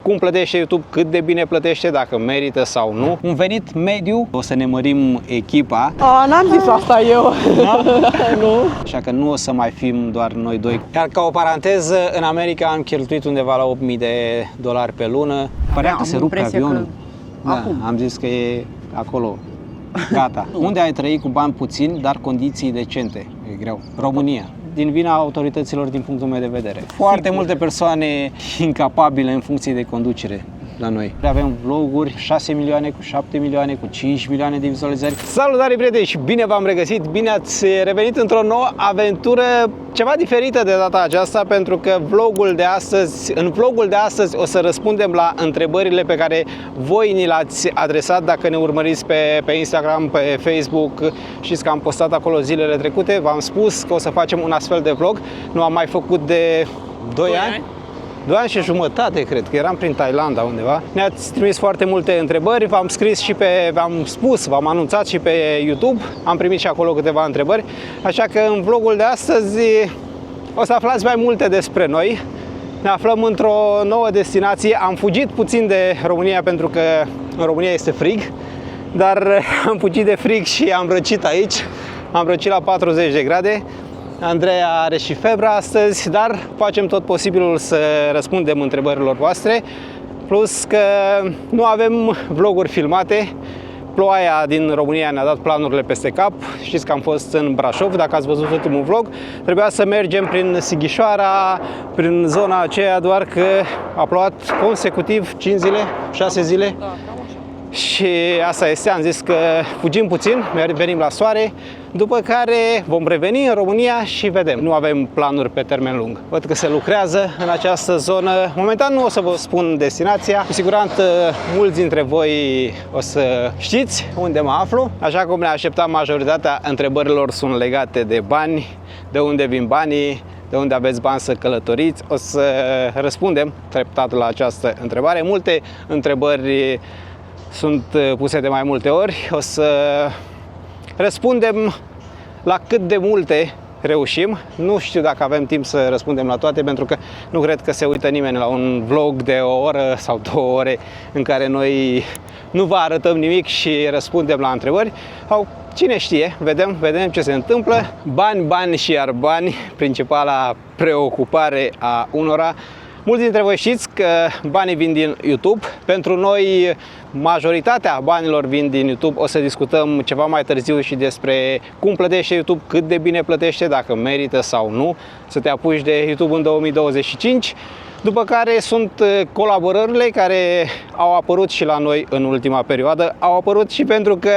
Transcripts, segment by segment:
cum plătește YouTube, cât de bine plătește, dacă merită sau nu. Un venit mediu, o să ne mărim echipa. N-am zis asta eu. Da? Nu. Așa că nu o să mai fim doar noi doi. Iar ca o paranteză, în America am cheltuit undeva la $8.000 pe lună. Părea că se rupe avionul. Da, am zis că e acolo. Gata. Unde ai trăit cu bani puțini, dar condiții decente? E greu. România. Din vina autorităților, din punctul meu de vedere. Foarte multe persoane incapabile în funcție de conducere la noi. Avem vloguri 6 milioane, cu 7 milioane, cu 5 milioane de vizualizări. Salutare, prieteni, și bine v-am regăsit! Bine ați revenit într-o nouă aventură ceva diferită de data aceasta, pentru că în vlogul de astăzi o să răspundem la întrebările pe care voi ni le-ați adresat dacă ne urmăriți pe Instagram, pe Facebook. Știți că am postat acolo zilele trecute, v-am spus că o să facem un astfel de vlog. Nu am mai făcut de 2 ani. 2 ani și jumătate, cred că eram prin Thailanda undeva. Ne-ați trimis foarte multe întrebări, v-am scris și v-am anunțat și pe YouTube. Am primit și acolo câteva întrebări. Așa că în vlogul de astăzi o să aflați mai multe despre noi. Ne aflăm într-o nouă destinație. Am fugit puțin de România pentru că în România este frig, dar am fugit de frig și am răcit aici. Am răcit la 40 de grade. Andreea are și febra astăzi, dar facem tot posibilul să răspundem întrebărilor voastre. Plus că nu avem vloguri filmate. Ploaia din România ne-a dat planurile peste cap. Știți că am fost în Brașov, dacă ați văzut ultimul vlog. Trebuia să mergem prin Sighișoara, prin zona aceea, doar că a plouat consecutiv 5 zile, 6 zile. Și asta este, am zis că fugim puțin, venim la soare, după care vom reveni în România și vedem. Nu avem planuri pe termen lung. Văd că se lucrează în această zonă. Momentan nu o să vă spun destinația. Cu siguranță mulți dintre voi o să știți unde mă aflu. Așa cum ne așteptam, majoritatea întrebărilor sunt legate de bani, de unde vin banii, de unde aveți bani să călătoriți. O să răspundem treptat la această întrebare. Multe întrebări sunt puse de mai multe ori. O să răspundem la cât de multe reușim. Nu știu dacă avem timp să răspundem la toate, pentru că nu cred că se uită nimeni la un vlog de o oră sau 2 ore în care noi nu vă arătăm nimic și răspundem la întrebări. Sau cine știe, vedem ce se întâmplă. Bani, bani și iar bani, principala preocupare a unora. Mulți dintre voi știți că banii vin din YouTube. Pentru noi, majoritatea banilor vin din YouTube. O să discutăm ceva mai târziu și despre cum plătește YouTube, cât de bine plătește, dacă merită sau nu să te apuci de YouTube în 2025. După care sunt colaborările care au apărut și la noi în ultima perioadă. Au apărut și pentru că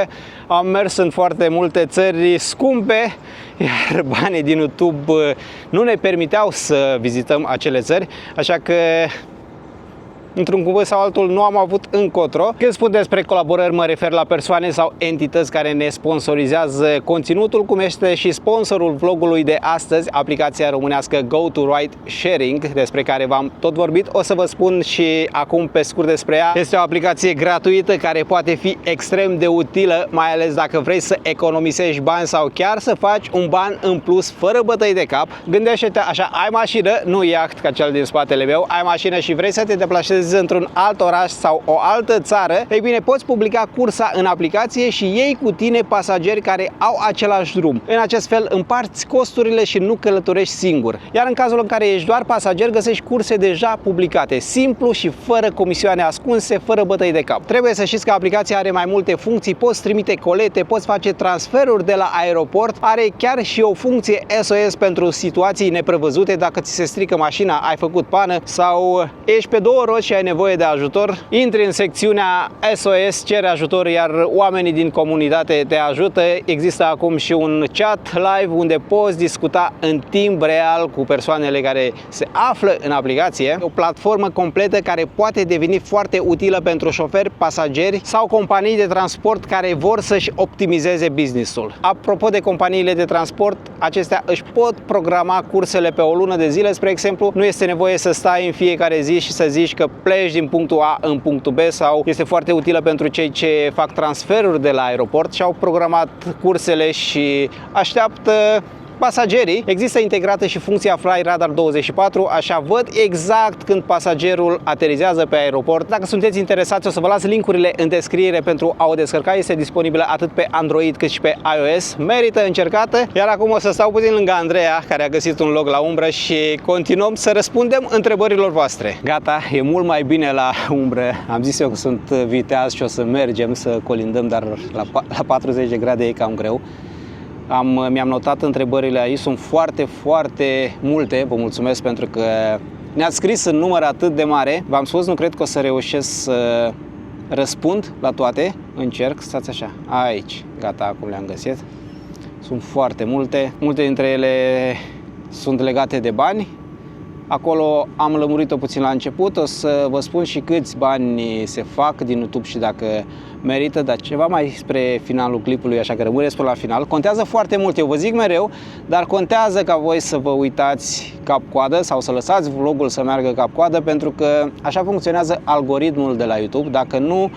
am mers în foarte multe țări scumpe, iar banii din YouTube nu ne permiteau să vizităm acele țări, așa că într-un cuvânt sau altul nu am avut încotro. Când spun despre colaborări, mă refer la persoane sau entități care ne sponsorizează conținutul, cum este și sponsorul vlogului de astăzi, aplicația românească GoToRideSharing, despre care v-am tot vorbit. O să vă spun și acum pe scurt despre ea. Este o aplicație gratuită care poate fi extrem de utilă, mai ales dacă vrei să economisești bani sau chiar să faci un ban în plus fără bătăi de cap. Gândește-te așa, ai mașină, nu iaht ca cel din spatele meu, ai mașină și vrei să te deplasezi într-un alt oraș sau o altă țară, ei bine, poți publica cursa în aplicație și iei cu tine pasageri care au același drum. În acest fel împarți costurile și nu călătorești singur. Iar în cazul în care ești doar pasager, găsești curse deja publicate, simplu și fără comisioane ascunse, fără bătăi de cap. Trebuie să știți că aplicația are mai multe funcții, poți trimite colete, poți face transferuri de la aeroport, are chiar și o funcție SOS pentru situații neprevăzute, dacă ți se strică mașina, ai făcut pană sau ești pe 2 roți și ai nevoie de ajutor, intri în secțiunea SOS, cere ajutor, iar oamenii din comunitate te ajută. Există acum și un chat live unde poți discuta în timp real cu persoanele care se află în aplicație. O platformă completă care poate deveni foarte utilă pentru șoferi, pasageri sau companii de transport care vor să-și optimizeze business-ul. Apropo de companiile de transport, acestea își pot programa cursele pe o lună de zile, spre exemplu. Nu este nevoie să stai în fiecare zi și să zici că pleci din punctul A în punctul B, sau este foarte utilă pentru cei ce fac transferuri de la aeroport și au programat cursele și așteaptă pasagerii, există integrată și funcția Fly Radar 24, așa văd exact când pasagerul aterizează pe aeroport. Dacă sunteți interesați, o să vă las linkurile în descriere pentru a o descărca. Este disponibilă atât pe Android cât și pe iOS. Merită încercată. Iar acum o să stau puțin lângă Andreea, care a găsit un loc la umbră, și continuăm să răspundem întrebărilor voastre. Gata, e mult mai bine la umbră. Am zis eu că sunt viteaz și o să mergem să colindăm, dar la 40 de grade e cam greu. Mi-am notat întrebările aici, sunt foarte, foarte multe. Vă mulțumesc pentru că ne-ați scris în număr atât de mare. V-am spus, nu cred că o să reușesc să răspund la toate. Încerc, stați așa, aici, gata, acum le-am găsit. Sunt foarte multe. Multe dintre ele sunt legate de bani. Acolo am lămurit-o puțin la început, o să vă spun și câți bani se fac din YouTube și dacă merită, dar ceva mai spre finalul clipului, așa că rămâneți până la final. Contează foarte mult, eu vă zic mereu, dar contează ca voi să vă uitați cap-coadă sau să lăsați vlogul să meargă cap-coadă, pentru că așa funcționează algoritmul de la YouTube. Dacă nu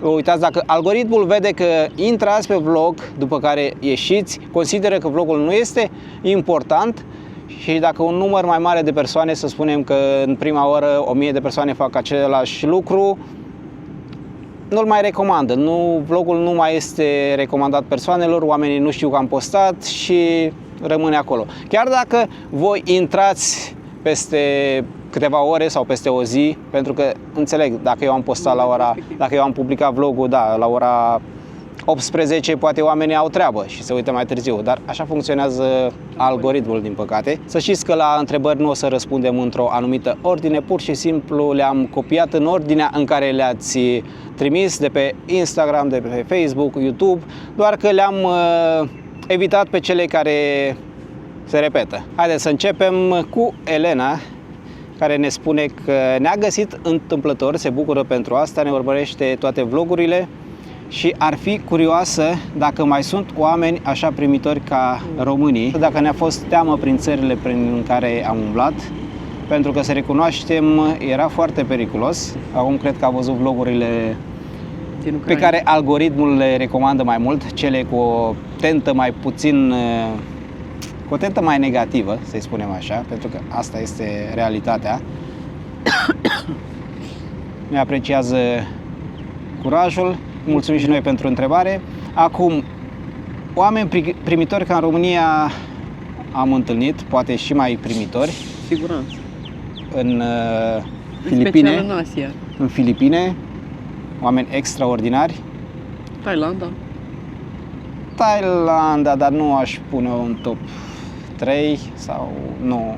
vă uitați, dacă algoritmul vede că intrați pe vlog, după care ieșiți, consideră că vlogul nu este important. Și dacă un număr mai mare de persoane, să spunem că în prima oră 1000 de persoane fac același lucru, nu-l mai recomandă. Vlogul nu mai este recomandat persoanelor, oamenii nu știu că am postat și rămâne acolo. Chiar dacă voi intrați peste câteva ore sau peste o zi, pentru că înțeleg, dacă eu am postat dacă eu am publicat vlogul, da, la ora 18, poate oamenii au treabă și se uită mai târziu, dar așa funcționează algoritmul, din păcate. Să știți că la întrebări nu o să răspundem într-o anumită ordine, pur și simplu le-am copiat în ordinea în care le-ați trimis de pe Instagram, de pe Facebook, YouTube, doar că le-am evitat pe cele care se repetă. Haideți să începem cu Elena, care ne spune că ne-a găsit întâmplător, se bucură pentru asta, ne urmărește toate vlogurile și ar fi curioasă dacă mai sunt oameni așa primitori ca românii, dacă ne-a fost teamă prin țările prin care am umblat, pentru că, să recunoaștem, era foarte periculos. Acum cred că a văzut vlogurile pe care algoritmul le recomandă mai mult, cele cu o tentă mai puțin, cu o tentă mai negativă, să-i spunem așa, pentru că asta este realitatea. Ne apreciază curajul. Mulțumim și noi pentru întrebare. Acum, oameni primitori ca în România am întâlnit, poate și mai primitori. Siguranță. În Filipine. Special în Asia. În Filipine, oameni extraordinari. Thailanda, dar nu aș pune un top 3 sau nu.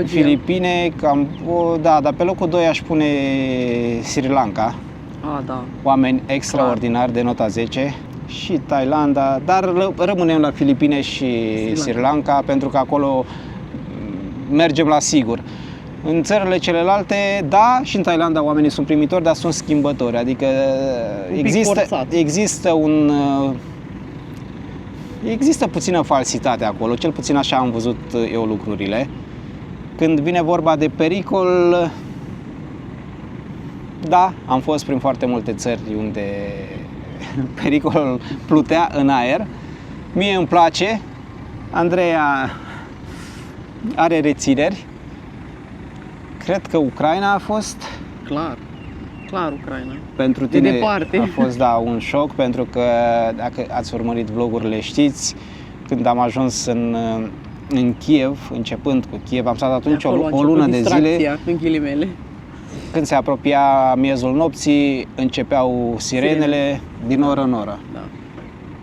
Filipine, da, dar pe locul 2 aș pune Sri Lanka. Da. Oameni extraordinari de nota 10 și Thailanda, dar rămânem la Filipine și Sri Lanka pentru că acolo mergem la sigur. În țările celelalte, da, și în Thailanda oamenii sunt primitori, dar sunt schimbători, adică există puțină falsitate acolo, cel puțin așa am văzut eu lucrurile. Când vine vorba de pericol, da, am fost prin foarte multe țări unde pericolul plutea în aer. Mie îmi place, Andreea are rețineri. Cred că Ucraina a fost. Clar Ucraina. Pentru tine de departe. A fost, da, un șoc, pentru că dacă ați urmărit vlogurile, știți, când am ajuns în Kiev, începând cu Kiev, am stat atunci o lună de zile. În ghilimele. Când se apropia miezul nopții, începeau sirenele din oră în oră. Da.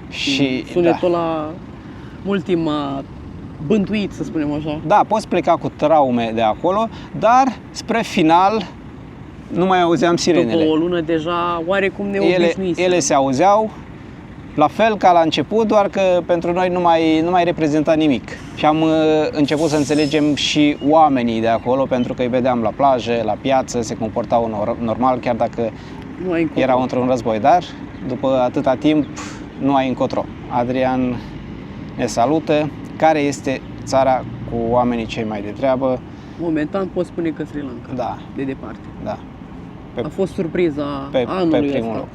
Și sunetul ăla ultima bântuit, să spunem așa. Da, poți pleca cu traume de acolo, dar spre final nu mai auzeam sirenele. După o lună deja, oarecum ne obișnuisem. Ele se auzeau la fel ca la început, doar că pentru noi nu mai reprezenta nimic. Și am început să înțelegem și oamenii de acolo, pentru că îi vedeam la plajă, la piață, se comportau normal, chiar dacă erau într-un război. Dar după atâta timp nu ai încotro. Adrian ne salută. Care este țara cu oamenii cei mai de treabă? Momentan pot spune că Sri Lanka. Da. De departe. Da. A fost surpriza anului pe primul ăsta. loc.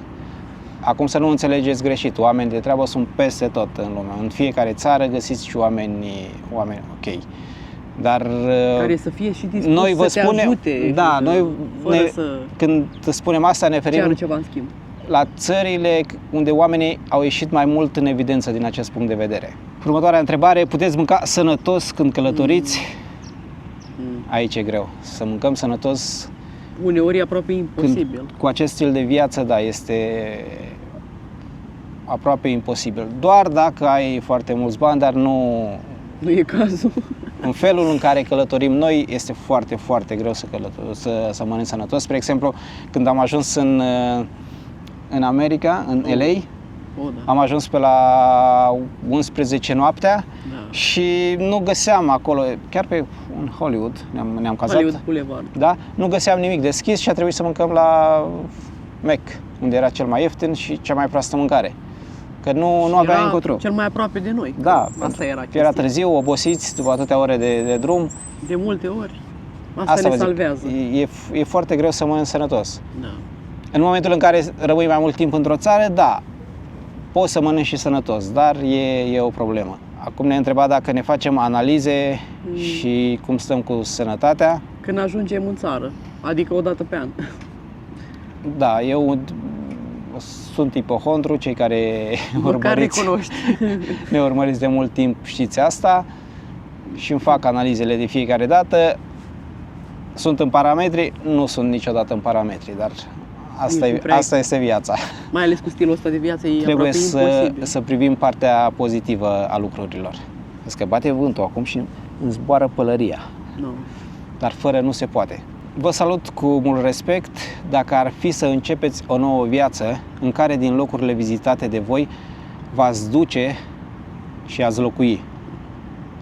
Acum să nu înțelegeți greșit, oameni de treabă sunt peste tot în lume. În fiecare țară găsiți și oameni ok. Dar Care să fie și dispus noi vă să te spunem, ajute. da, noi fără să când spunem asta ne ceară referim ceva în schimb. la țările unde oamenii au ieșit mai mult în evidență din acest punct de vedere. Următoarea întrebare, puteți mânca sănătos când călătoriți? Aici e greu. Să mâncăm sănătos Uneori e aproape imposibil. când, cu acest stil de viață, da, este aproape imposibil. Doar dacă ai foarte mulți bani, dar nu... Nu e cazul. În felul în care călătorim noi, este foarte, foarte greu să mănânci sănătos. Spre exemplu, când am ajuns în America, în LA, Da. am ajuns pe la 11 noaptea Da. și nu găseam acolo, chiar în Hollywood, ne-am cazat, Hollywood Boulevard. da, nu găseam nimic deschis și a trebuit să mâncăm la Mac, unde era cel mai ieftin și cea mai proastă mâncare. Că nu aveam Era încotro. cel mai aproape de noi. Da, Asta era era chestia. târziu, obosiți după atâtea ore de drum. De multe ori. Asta vă ne zic, salvează. E foarte greu să mănânci sănătos. Da. În momentul în care rămâi mai mult timp într-o țară, da, poți să mănânci și sănătos, dar e o problemă. Acum ne întreba dacă ne facem analize și cum stăm cu sănătatea. Când ajungem în țară, adică o dată pe an. Da, eu sunt ipohondru, cei care Măcar recunoști. ne urmăriți de mult timp știți asta și îmi fac analizele de fiecare dată. Sunt în parametri, nu sunt niciodată în parametri, dar asta este viața. Mai ales cu stilul ăsta de viață e Trebuie aproape imposibil. să privim partea pozitivă a lucrurilor. Vezi că bate vântul acum și îmi zboară pălăria, No. dar fără nu se poate. Vă salut cu mult respect. Dacă ar fi să începeți o nouă viață în care din locurile vizitate de voi v-ați duce și ați locui.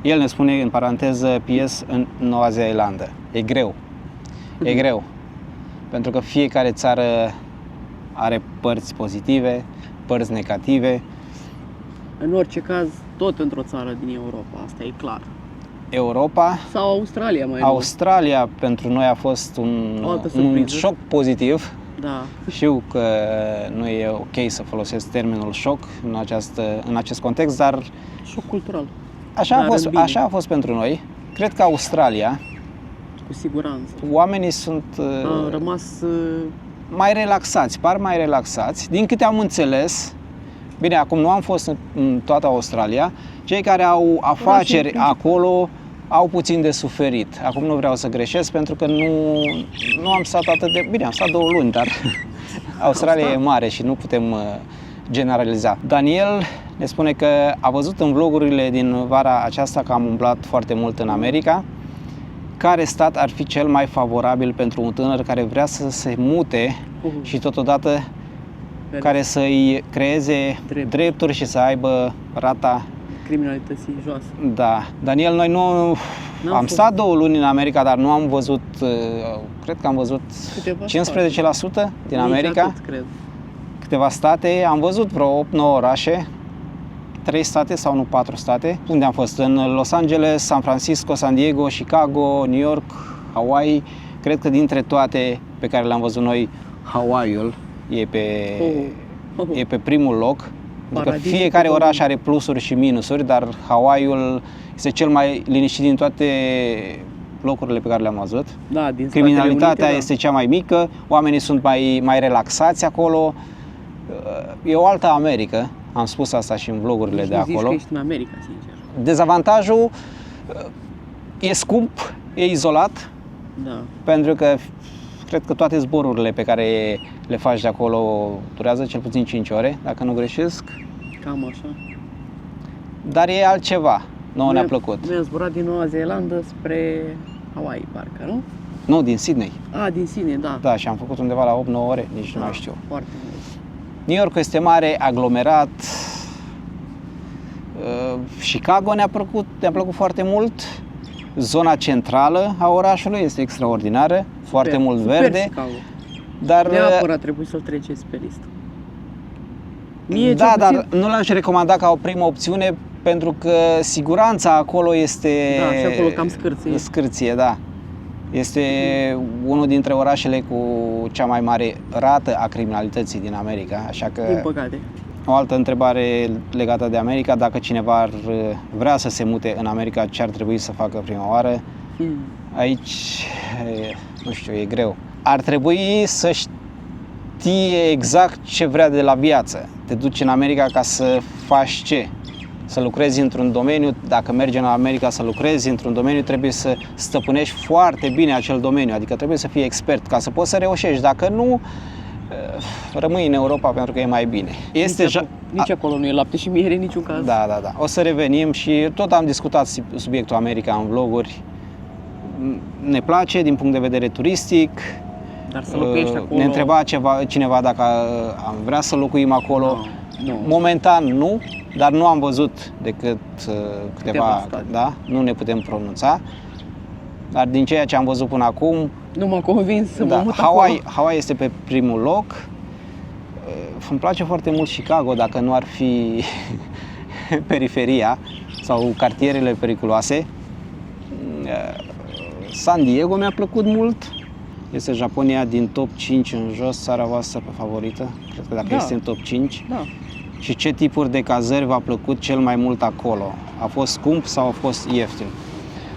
El ne spune în paranteză PS în Noua Zeelandă. E greu. E greu. Pentru că fiecare țară are părți pozitive, părți negative. În orice caz, tot într-o țară din Europa, asta e clar. Europa, Sau Australia mai Australia pentru noi a fost un șoc pozitiv. Da. Știu că nu e ok să folosesc termenul șoc în acest context, dar Șoc cultural. așa a fost pentru noi. Cred că Australia, Cu siguranță. oamenii sunt A rămas mai relaxați, par mai relaxați. Din câte am înțeles, bine, acum nu am fost în toată Australia, cei care au afaceri acolo au puțin de suferit. Acum nu vreau să greșesc pentru că nu am stat atât de... Bine, am stat 2 luni, dar Australia e mare și nu putem generaliza. Daniel ne spune că a văzut în vlogurile din vara aceasta că am umblat foarte mult în America. Care stat ar fi cel mai favorabil pentru un tânăr care vrea să se mute și totodată care să-i creeze drepturi și să aibă rata criminalității joasă. Da. Daniel, noi am stat 2 luni în America, dar nu am văzut, cred că am văzut câteva 15% din America. Atât, cred. Câteva state, am văzut vreo 8-9 orașe, 3 state sau nu 4 state. Unde am fost? În Los Angeles, San Francisco, San Diego, Chicago, New York, Hawaii. Cred că dintre toate pe care le-am văzut noi, Hawaii-ul e pe primul loc. Pentru că fiecare oraș are plusuri și minusuri, dar Hawaii-ul este cel mai liniștit din toate locurile pe care le-am văzut. Da, din criminalitatea este cea mai mică, oamenii sunt mai relaxați acolo. E o altă Americă, am spus asta și în vlogurile de acolo. Zici că ești în America, sincer. Dezavantajul e scump, e izolat, da. pentru că cred că toate zborurile pe care le faci de acolo durează cel puțin 5 ore, dacă nu greșesc. Cam așa. Dar e altceva, nouă ne-a plăcut. Noi am zburat din Noua Zeelandă spre Hawaii, parcă, nu? Nu, din Sydney. Din Sydney, da. Da, și am făcut undeva la 8-9 ore, nici nu mai știu. Foarte mult. New York este mare, aglomerat. Chicago ne-a plăcut foarte mult. Zona centrală a orașului este extraordinară, foarte mult verde. Chicago. Dar neapărat trebuie să-l treceți pe listă. Da, dar nu l-am și recomandat ca o primă opțiune pentru că siguranța acolo este... Da, și acolo cam scârție. Scârție, da. Este unul dintre orașele cu cea mai mare rată a criminalității din America, așa că Din păcate. o altă întrebare legată de America, dacă cineva ar vrea să se mute în America, ce ar trebui să facă prima oară? Aici, nu știu, e greu. Ar trebui să știe exact ce vrea de la viață. Te duci în America ca să faci ce? Să lucrezi într-un domeniu, dacă mergi în America să lucrezi într-un domeniu, trebuie să stăpânești foarte bine acel domeniu, adică trebuie să fii expert ca să poți să reușești. Dacă nu, rămâi în Europa pentru că e mai bine. Nici acolo nu e lapte și miere în niciun caz. Da. O să revenim și tot am discutat subiectul America în vloguri. Ne place din punct de vedere turistic. Dar să locuiești acolo... Ne întreba cineva dacă am vrea să locuim acolo. Nu. Momentan nu, dar nu am văzut decât câteva, state. da? Nu ne putem pronunța. Dar din ceea ce am văzut până acum, Nu m-a convins să mă mut Hawaii este pe primul loc. Îmi place foarte mult Chicago, dacă nu ar fi periferia sau cartierele periculoase. San Diego mi-a plăcut mult. Este Japonia din top 5 în jos, țara voastră pe favorită. Cred că dacă este în top 5. Da. Și ce tipuri de cazări v-a plăcut cel mai mult acolo? A fost scump sau a fost ieftin?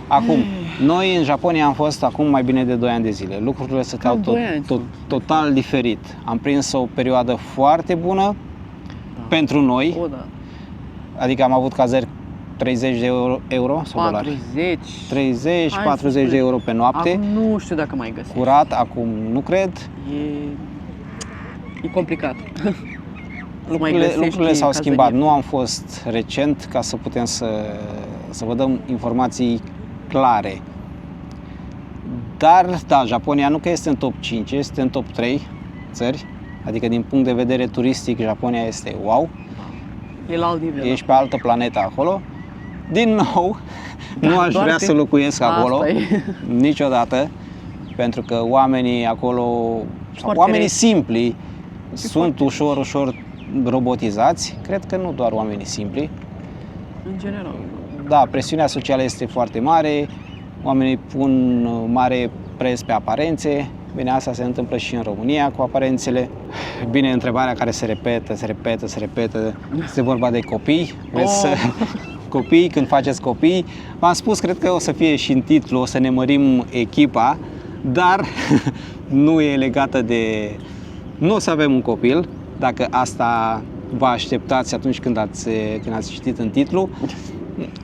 Acum, noi în Japonia am fost acum mai bine de 2 ani de zile. Lucrurile stăteau total diferit. Am prins o perioadă foarte bună pentru noi. Da. Adică am avut cazări 30 de euro sau dolari? 30-40 de euro pe noapte. Acum nu știu dacă mai găsești. Curat, acum nu cred. E complicat. Lucrurile s-au schimbat. Nu am fost recent ca să putem să vă dăm informații clare. Dar, da, Japonia nu că este în top 5, este în top 3 țări. Adică din punct de vedere turistic, Japonia este wow. E la alt nivel. Ești pe altă planetă acolo. Din nou, nu aș vrea să locuiesc acolo niciodată, pentru că oamenii acolo, oamenii simpli, sunt ușor robotizați. Cred că nu doar oamenii simpli. În general. Da, presiunea socială este foarte mare, oamenii pun mare preț pe aparențe. Bine, asta se întâmplă și în România cu aparențele. Bine, întrebarea care se repetă, este vorba de copii. Copii, când faceți copii, v-am spus, cred că o să fie și în titlu, o să ne mărim echipa, dar nu e legată de... Nu o să avem un copil, dacă asta vă așteptați atunci când ați citit în titlu.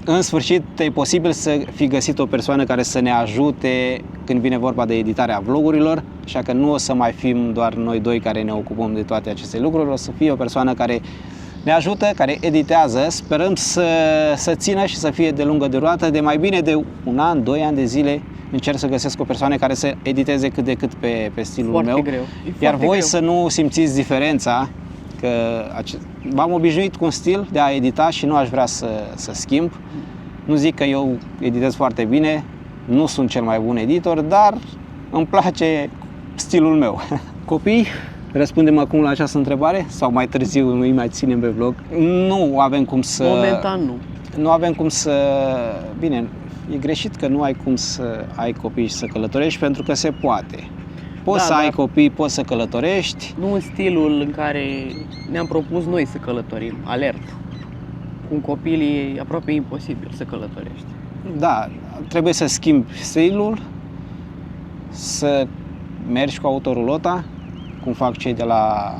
În sfârșit, e posibil să fi găsit o persoană care să ne ajute când vine vorba de editarea vlogurilor, așa că nu o să mai fim doar noi doi care ne ocupăm de toate aceste lucruri, o să fie o persoană care ne ajută, care editează. Sperăm să țină și să fie de lungă durată, de mai bine de 1 an, 2 ani de zile. Încerc să găsesc o persoană care să editeze cât de cât pe stilul foarte meu. Greu. Iar voi să nu simțiți diferența, că m-am obișnuit cu un stil de a edita și nu aș vrea să schimb. Nu zic că eu editez foarte bine, nu sunt cel mai bun editor, dar îmi place stilul meu. Copii? Răspundem acum la această întrebare sau mai târziu îi mai ținem pe vlog? Nu avem cum să... Momentan nu. Nu avem cum să... Bine, e greșit că nu ai cum să ai copii și să călătorești, pentru că se poate. Poți să ai copii, poți să călătorești. Nu în stilul în care ne-am propus noi să călătorim, alert. Cu un copil e aproape imposibil să călătorești. Da, trebuie să schimbi stilul, să mergi cu autorulota, cum fac cei de la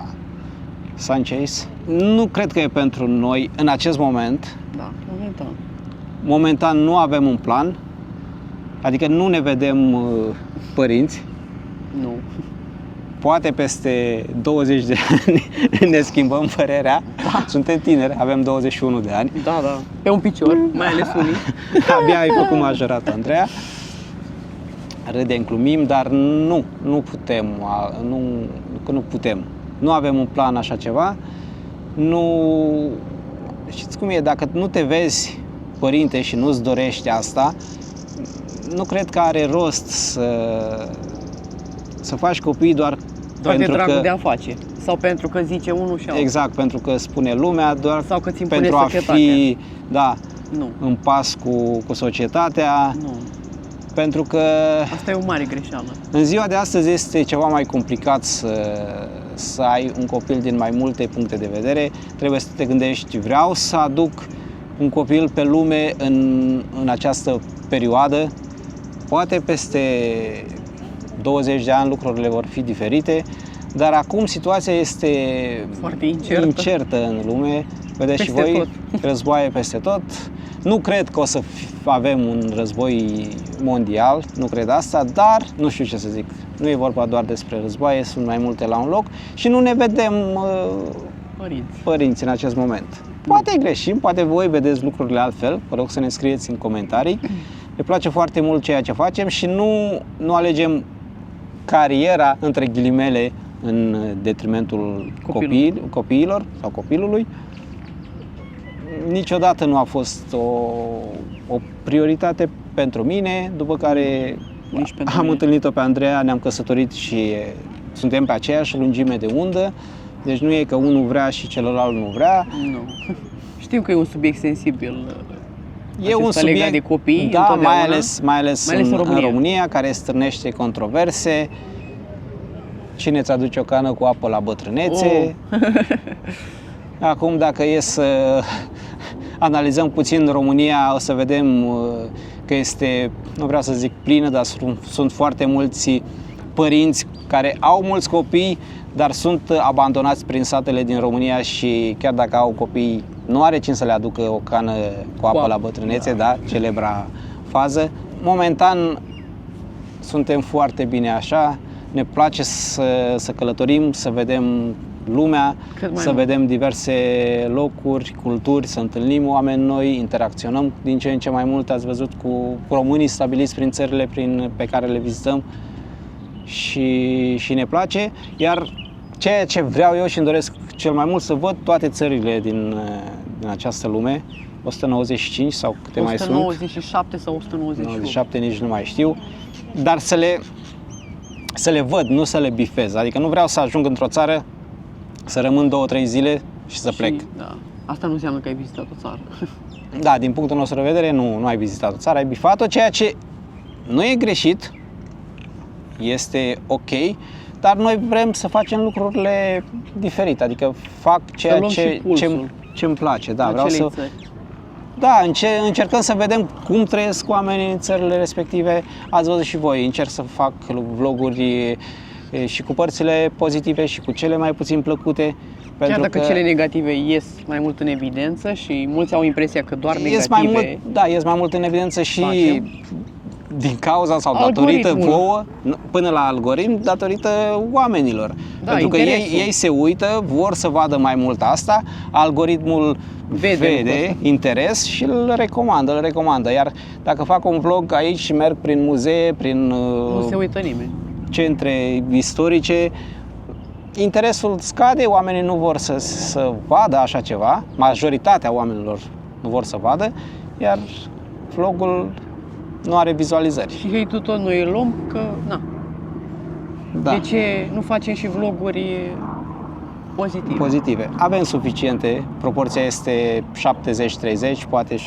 Sanchez. Nu cred că e pentru noi în acest moment. Da, momentan. Momentan nu avem un plan, adică nu ne vedem părinți. Nu. Poate peste 20 de ani ne schimbăm părerea. Da. Suntem tineri, avem 21 de ani. Da. Pe un picior, mai ales unii. Abia ai făcut majoratul, Andreea. Râdem, glumim, dar nu putem. Nu avem un plan așa ceva. Știți cum e, dacă nu te vezi părinte și nu-ți dorești asta, nu cred că are rost să faci copii doar pentru de dragul că... de a face. Sau pentru că zice unul și altul. Exact, pentru că spune lumea, doar sau că pentru a fi nu. în pas cu societatea. Nu. Pentru că Asta e o mare greșeală. în ziua de astăzi este ceva mai complicat să ai un copil din mai multe puncte de vedere. Trebuie să te gândești, vreau să aduc un copil pe lume în această perioadă. Poate peste 20 de ani lucrurile vor fi diferite, dar acum situația este Foarte incertă în lume. Vedeți și Peste voi, tot. războaie peste tot. Nu cred că o să avem un război mondial, nu cred asta, dar nu știu ce să zic. Nu e vorba doar despre războaie, sunt mai multe la un loc și nu ne vedem părinți în acest moment. Poate greșim, poate voi vedeți lucrurile altfel, vă rog să ne scrieți în comentarii. Ne place foarte mult ceea ce facem și nu alegem cariera, între ghilimele, în detrimentul copiilor sau copilului. Niciodată nu a fost o prioritate pentru mine, după care am întâlnit-o pe Andreea, ne-am căsătorit și suntem pe aceeași lungime de undă, deci nu e că unul vrea și celălalt nu vrea. Nu. Știu că e un subiect sensibil. E un subiect legat de copii, da, mai ales în România, care strânește controverse. Cine îți aduce o cană cu apă la bătrânețe? Acum, dacă e să analizăm puțin România, o să vedem că este, nu vreau să zic plină, dar sunt foarte mulți părinți care au mulți copii, dar sunt abandonați prin satele din România și chiar dacă au copii, nu are cine să le aducă o cană cu apă la bătrânețe, da, celebra fază. Momentan suntem foarte bine așa, ne place să călătorim, să vedem lumea, să vedem diverse locuri, culturi, să întâlnim oameni noi, interacționăm din ce în ce mai mult, ați văzut, cu românii stabiliți prin țările pe care le vizităm și ne place, iar ceea ce vreau eu și îmi doresc cel mai mult să văd toate țările din această lume, 195 sau câte mai sunt? 197 sau 198. 97 nici nu mai știu, dar să le văd, nu să le bifez. Adică nu vreau să ajung într-o țară, să rămân 2-3 zile și să plec. Da. Asta nu înseamnă că ai vizitat o țară. Da, din punctul nostru de vedere, nu ai vizitat o țară, ai bifat-o, ceea ce nu e greșit, este ok, dar noi vrem să facem lucrurile diferite, adică fac ceea ce îmi place. Da, vreau să... Da, încercăm să vedem cum trăiesc oamenii în țările respective. Ați văzut și voi, încerc să fac vloguri și cu părțile pozitive și cu cele mai puțin plăcute. Chiar dacă cele negative ies mai mult în evidență și mulți au impresia că doar negative... Ies mai mult în evidență și din cauza sau datorită vouă, până la algoritm, datorită oamenilor. Da, pentru că ei se uită, vor să vadă mai mult asta, algoritmul vede interes și îl recomandă. Iar dacă fac un vlog aici și merg prin muzee, prin nu se uită nimeni. Centre istorice, interesul scade, oamenii nu vor să vadă așa ceva, majoritatea oamenilor nu vor să vadă, iar vlogul nu are vizualizări. Și hate-ul tot noi îl luăm că, na. Da. De ce nu facem și vloguri pozitive? Avem suficiente, proporția este 70-30, poate 70-30,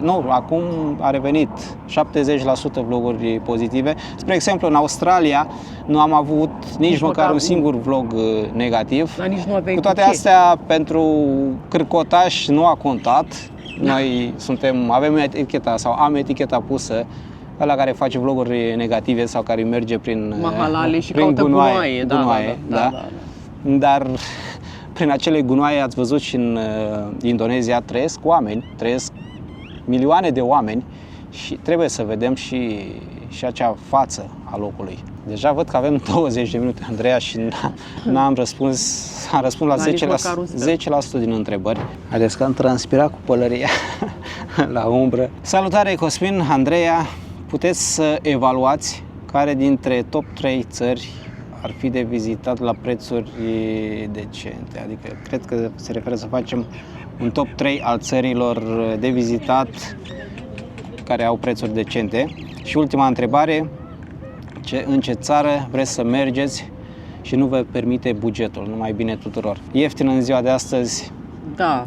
nu, acum a revenit 70% vloguri pozitive. Spre exemplu, în Australia nu am avut nici măcar un singur vlog negativ. Dar nici nu aveai cu toate astea, pentru cârcotaș nu a contat. Noi avem eticheta sau am eticheta pusă, ăla care face vloguri negative sau care merge prin mahalale și caută gunoaie. Da. Dar prin acele gunoaie, ați văzut, și în Indonezia trăiesc milioane de oameni și trebuie să vedem și acea față a locului. Deja văd că avem 20 de minute, Andreea, și am răspuns la 10% din întrebări. Haideți că am transpirat cu pălăria la umbră. Salutare, Cosmin, Andreea, puteți să evaluați care dintre top 3 țări ar fi de vizitat la prețuri decente? Adică cred că se referă să facem un top 3 al țărilor de vizitat care au prețuri decente. Și ultima întrebare, în ce țară vreți să mergeți și nu vă permite bugetul? Numai bine tuturor. Ieftin în ziua de astăzi? Da,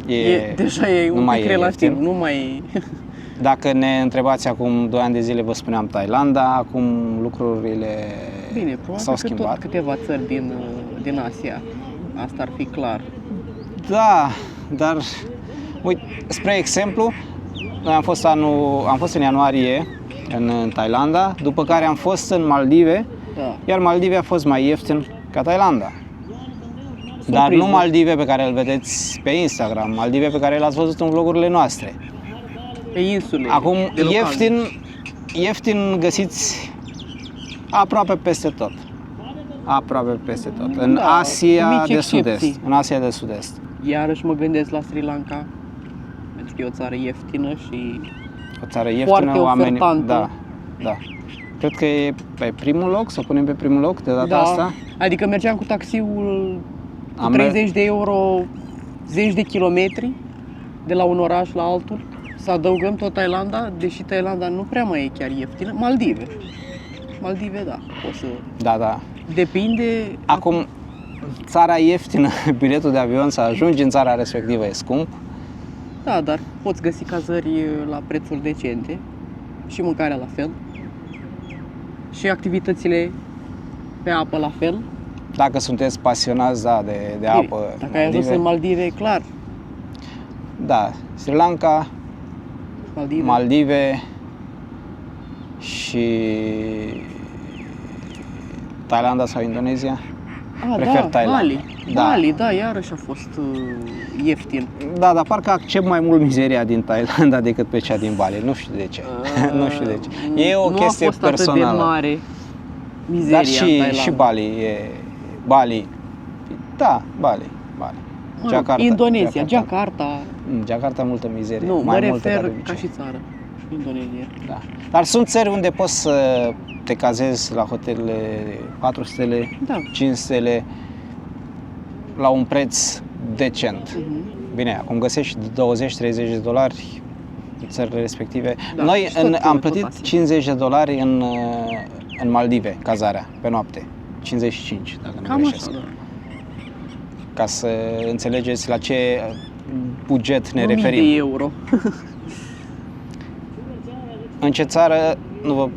deja e un pic relativ, nu mai... Dacă ne întrebați acum 2 ani de zile, vă spuneam Thailanda, acum lucrurile Bine, probabil s-au că schimbat. tot câteva țări din Asia. Asta ar fi clar. Da, dar uite, spre exemplu, noi am fost în ianuarie în Thailanda, după care am fost în Maldive, Da. iar Maldive a fost mai ieftin ca Thailanda. Dar Surpriză. nu Maldive pe care îl vedeți pe Instagram, Maldive pe care l-ați văzut în vlogurile noastre. Pe insule. Acum, de local. ieftin găsiți aproape peste tot. Aproape peste tot. În Da, Asia mici de excepții. Sud-Est. În Asia de Sud-Est. Iarăși mă gândesc la Sri Lanka, pentru că e o țară ieftină și O țară ieftină, Foarte oameni. ofertantă. Da, da. Cred că e pe primul loc, să o punem pe primul loc de data asta. Adică mergeam cu taxiul cu Am 30 de euro, 10 de kilometri de la un oraș la altul. Să adăugăm tot Thailanda, deși Thailanda nu prea mai e chiar ieftină. Maldive. Maldive, da. O să... Da, da. Depinde... Acum, țara ieftină, biletul de avion să ajungi în țara respectivă e scump. Da, dar poți găsi cazări la prețuri decente și mâncarea la fel. Și activitățile pe apă la fel. Dacă sunteți pasionați, da, de Bine, apă. Dacă ai ajuns în Maldive, clar. Da, Sri Lanka, Maldive. Maldive și Thailanda sau Indonezia. Prefer da, Thailanda. Bali. Da. Bali, da, iarăși a fost ieftin. Da, dar parcă accept mai mult mizeria din Thailanda decât pe cea din Bali. Nu știu de ce. Nu știu de ce. E o nu chestie a fost atât personală. de mare mizeria Dar în Thailanda. și Bali e Bali. Da, Bali. Mă rog, Indonezia, Jakarta. Jakarta multă mizerie. Nu, mă mai multă refer de ca obicei. și țară. Indonezia. Da. Dar sunt țări unde poți să te cazezi la hotelele 4 stele, Da. 5 stele, la un preț decent. Bine, acum găsești 20-30 de dolari în țările respective. Da, Noi și tot am tot plătit Asia. 50 de dolari în Maldive, cazarea, pe noapte. 55, dacă nu Cam greșesc. așa, da. Ca să înțelegeți la ce buget ne 1000 referim. de euro. În ce țară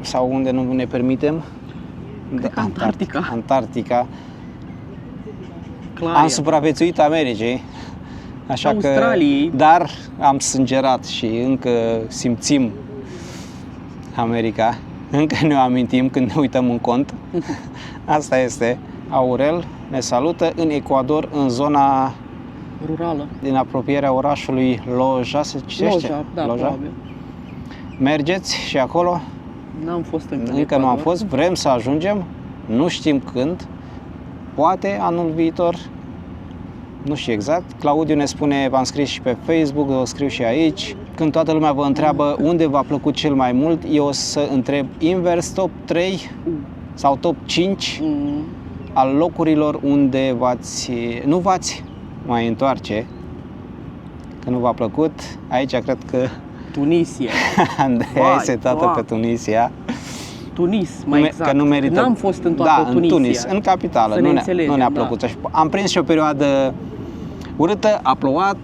sau unde nu ne permitem? Cred că Antarctica. Antarctica. Clar. Am supraviețuit Americii, așa Australiei. că, dar am sângerat și încă simțim America, încă ne o amintim când ne uităm în cont. Asta este. Aurel ne salută în Ecuador, în zona Rurală. din apropierea orașului Loja, se citește? Loja, da, probabil. Mergeți și acolo? N-am fost încă. în Încă nu am Ecuador. fost, vrem să ajungem, nu știm când, poate anul viitor, nu știu exact. Claudiu ne spune, v-am scris și pe Facebook, o scriu și aici. Când toată lumea vă întreabă unde v-a plăcut cel mai mult, eu o să întreb invers top 3 sau top 5 al locurilor unde nu v-ați mai întoarce, că nu v-a plăcut. Aici cred că Tunisia. Andreea este tată pe Tunisia. Tunis, mai exact. Că nu merită. N-am fost în toată da, Tunisia. în Tunis, în capitală. Să ne înțelegem, nu ne-a da. plăcut. Am prins și o perioadă urâtă, a plouat.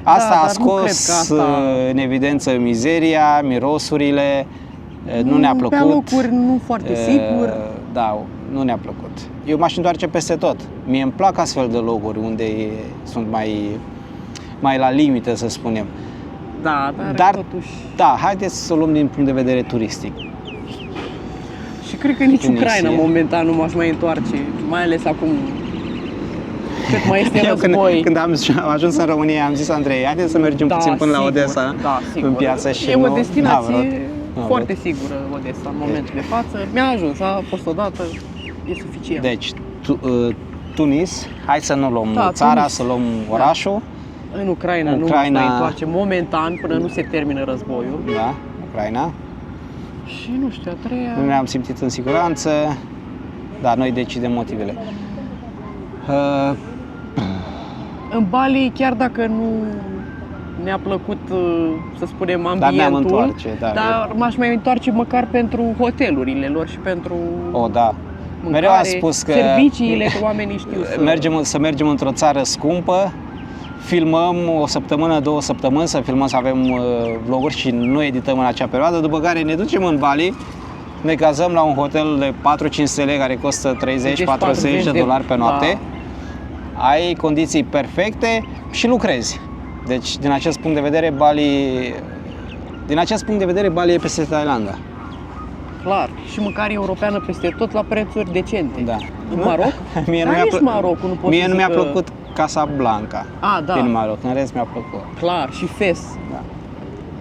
Asta dar a nu cred scos că asta- în evidență mizeria, mirosurile. Nu ne-a plăcut. Pe locuri nu foarte sigur. Da, nu ne-a plăcut. Eu m-aș întoarce peste tot. Mie îmi plac astfel de locuri unde sunt mai la limită, să spunem. Da, Dar, totuși... da, haideți să o luăm din punct de vedere turistic. Și cred că nici Tunisia. Ucraina momentan nu m-aș mai întoarce, mai ales acum cât mai este Eu război. când am ajuns în România, am zis Andrei, haideți să mergem puțin până la sigur, Odessa, da, sigur. în piață și e nu, o destinație n-a vrut. foarte sigură, Odessa, în momentul de față. Mi-a ajuns, a fost odată, e suficient. Deci, Tunis, hai să nu luăm Da, țara, Tunis. să luăm orașul. În Ucraina nu m-aș mai întoarce momentan până nu se termină războiul. Da, Ucraina. Și nu știu, a treia... Nu ne-am simțit în siguranță, dar noi decidem motivele. În Bali, chiar dacă nu ne-a plăcut, să spunem, ambientul, ne-am întoarce, da. dar m-aș mai întoarce măcar pentru hotelurile lor și pentru Da. mâncare, Mereu am spus că serviciile, că oamenii știu să... să mergem într-o țară scumpă, filmăm o săptămână, 2 săptămâni, să filmăm, să avem vloguri și nu edităm în acea perioadă, după care ne ducem în Bali, ne cazăm la un hotel de 4-5 stele care costă 30-40 de dolari pe noapte. Da. Ai condiții perfecte și lucrezi. Deci, din acest punct de vedere, Bali e peste Thailanda. Clar. Și mâncare europeană peste tot la prețuri decente. Da. În Maroc? Mie nu mi-a plăcut Casablanca da. din Maroc. În rest mi-a plăcut. Clar. Și Fes. Da.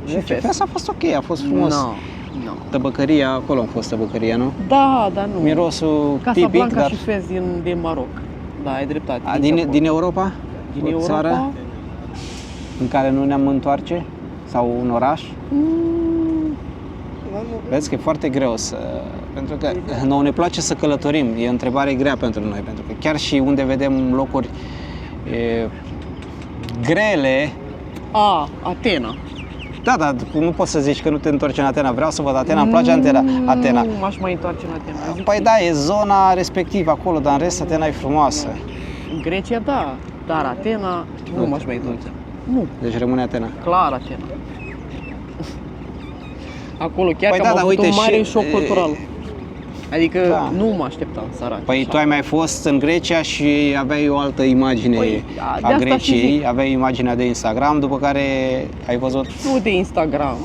Și Fes a fost ok, a fost frumos. No. Tăbăcăria, acolo am fost tăbăcăria, nu? Da, dar nu. Mirosul Casablanca tipic, dar... și Fes din Maroc. Da, ai dreptate. Din Europa? Din o Europa? țară în care nu ne-am întoarce? Sau un oraș? Vezi că e foarte greu pentru că nouă ne place să călătorim, e o întrebare grea pentru noi, pentru că chiar și unde vedem locuri grele... Atena. Da, dar nu poți să zici că nu te întorci în Atena. Vreau să văd Atena, îmi place Atena. Nu m-aș mai întoarce în Atena. Păi da, e zona respectivă acolo, dar în rest Atena e frumoasă. În Grecia, da, dar Atena nu m-aș mai întoarce. Nu. Deci rămâne Atena. Clar Atena. Acolo chiar că am avut un mare șoc cultural. Adică nu mă așteptam, sărac. Păi tu ai mai fost în Grecia și aveai o altă imagine a Greciei, aveai imaginea de Instagram, după care ai văzut... Nu de Instagram,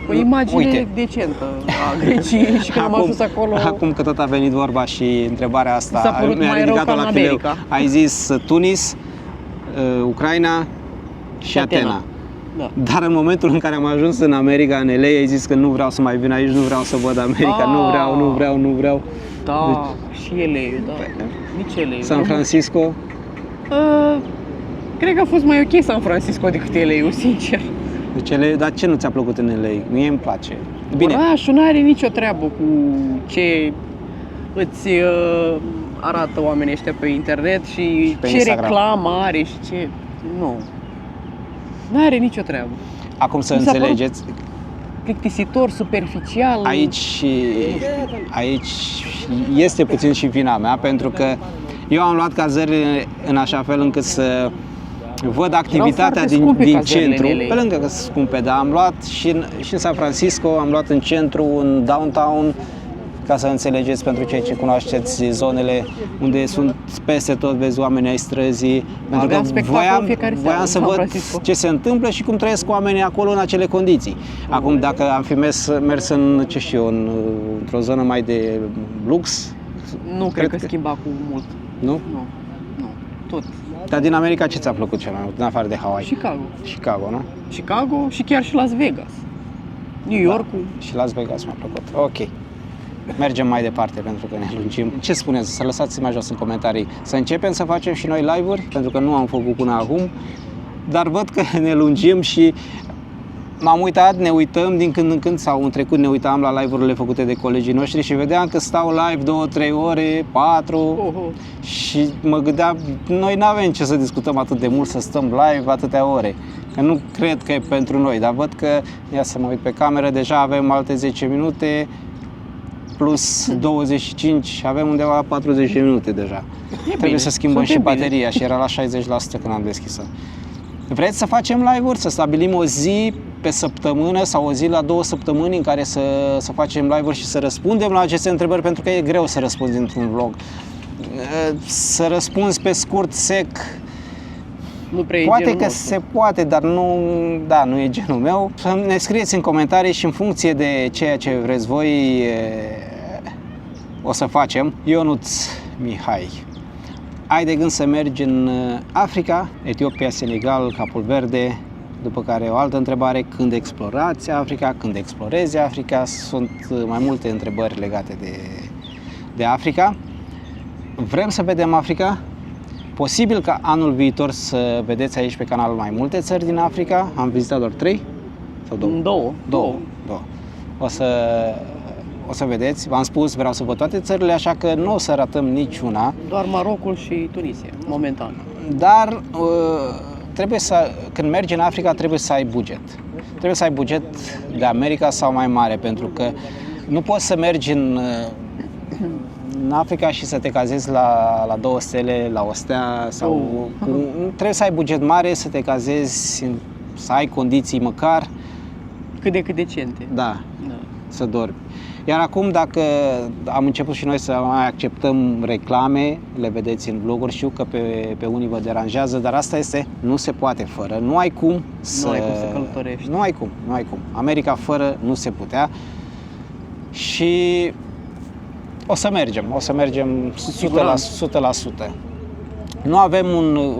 o imagine uite, decentă a Greciei și când am ajuns acolo... Acum că tot a venit vorba și întrebarea asta, s-a părut mai rău ca în America. Ai zis Tunis, Ucraina și Atena. Da. Dar în momentul în care am ajuns în America, în LA, ai zis că nu vreau să mai vin aici, nu vreau să văd America, nu vreau. Da, deci, și LA, da. Nici LA. San Francisco? Cred că a fost mai ok San Francisco decât LA-ul, sincer. Deci LA, dar ce nu ți-a plăcut în LA? Mie îmi place. Bine. Orașul nu are nicio treabă cu ce îți arată oamenii ăștia pe internet și ce Instagram. Reclamă are și ce... Nu. Nu are nicio treabă. Acum să înțelegeți. Plictisitor, superficial. Aici este puțin și vina mea, pentru că eu am luat cazări în așa fel încât să văd activitatea din centru. Pe lângă că sunt scumpe, dar am luat și în San Francisco, am luat în centru, în downtown, ca să înțelegeți pentru cei ce cunoașteți zonele unde sunt peste tot, vezi oameni ai străzii, pentru că voiam să văd ce se întâmplă și cum trăiesc oamenii acolo în acele condiții. Acum, dacă am fi mers în, ce știu, într-o zonă mai de lux... Nu cred că schimba cu mult. Nu? Nu, tot. Dar din America ce ți-a plăcut cel mai mult, în afară de Hawaii? Chicago, nu? Chicago și chiar și Las Vegas. New York-ul. Și Las Vegas mi-a plăcut. Ok. Mergem mai departe pentru că ne lungim. Ce spuneți? Să lăsați mai jos în comentarii. Să începem să facem și noi live-uri, pentru că nu am făcut până acum, dar văd că ne lungim și m-am uitat, ne uităm din când în când, sau în trecut ne uitam la live-urile făcute de colegii noștri și vedeam că stau live 2-3 ore, 4 și mă gândeam, noi nu avem ce să discutăm atât de mult, să stăm live atâtea ore. Că nu cred că e pentru noi, dar văd că, ia să mă uit pe cameră, deja avem alte 10 minute, plus 25, avem undeva la 40 de minute deja. Trebuie să schimbăm și bateria și era la 60% când am deschis-o. Vreți să facem live-uri, să stabilim o zi pe săptămână sau o zi la 2 săptămâni în care să facem live-uri și să răspundem la aceste întrebări, pentru că e greu să răspunzi într-un vlog. Să răspunzi pe scurt, sec, nu prea poate că se poate, dar nu e genul meu. Să ne scrieți în comentarii și în funcție de ceea ce vreți voi o să facem. Ionuț Mihai. Ai de gând să mergi în Africa, Etiopia, Senegal, Capul Verde, după care o altă întrebare, când explorați Africa, când explorezi Africa, sunt mai multe întrebări legate de Africa. Vrem să vedem Africa? Posibil ca anul viitor să vedeți aici pe canal mai multe țări din Africa. Am vizitat doar 3 sau 2? 2. O să vedeți, v-am spus, vreau să văd toate țările, așa că nu o să ratăm niciuna. Doar Marocul și Tunisia, momentan. Dar când mergi în Africa trebuie să ai buget. Trebuie să ai buget de America sau mai mare, pentru că nu poți să mergi în Africa și să te cazezi la 2 stele, la o stea sau trebuie să ai buget mare, să te cazezi, să ai condiții măcar, Cât de cât decente. da, Da. să dormi. Iar acum, dacă am început și noi să mai acceptăm reclame, le vedeți în vloguri, știu că pe unii vă deranjează, dar asta este, nu se poate fără, nu ai cum să călătorești. Nu ai cum. America fără nu se putea și o să mergem 100%.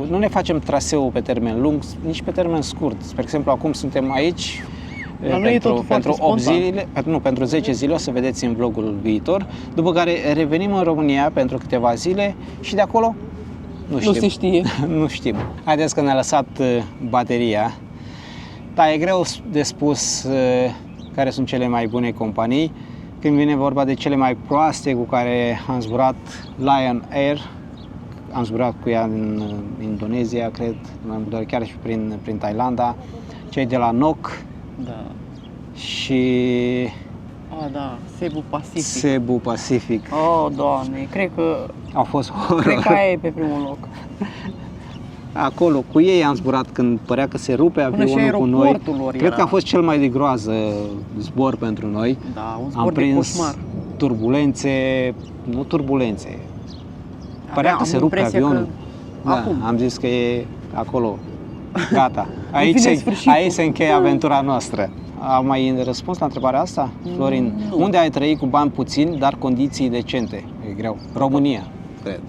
Nu ne facem traseu pe termen lung, nici pe termen scurt. Spre exemplu, acum suntem aici pentru 8 zile, pentru 10 zile, o să vedeți în vlogul viitor, după care revenim în România pentru câteva zile și de acolo nu se știe. Nu știm. Haideți că ne-a lăsat bateria. Da, e greu de spus care sunt cele mai bune companii. Când vine vorba de cele mai proaste cu care am zburat, Lion Air, am zburat cu ea în Indonezia, cred, chiar și prin Thailanda, cei de la NOC, Da. și Da, Cebu Pacific. Oh, Doamne, cred că aia e pe primul loc. Acolo, cu ei am zburat când părea că se rupe avionul cu noi. Cred că a fost cel mai de groază zbor pentru noi. Da, un zbor am prins de coșmar. Turbulențe. Părea că se rupe avionul. Da, am zis că e acolo. Gata. Aici se încheie aventura noastră. Am mai răspuns la întrebarea asta, Florin? Nu. Unde ai trăit cu bani puțini, dar condiții decente? E greu. România, cred.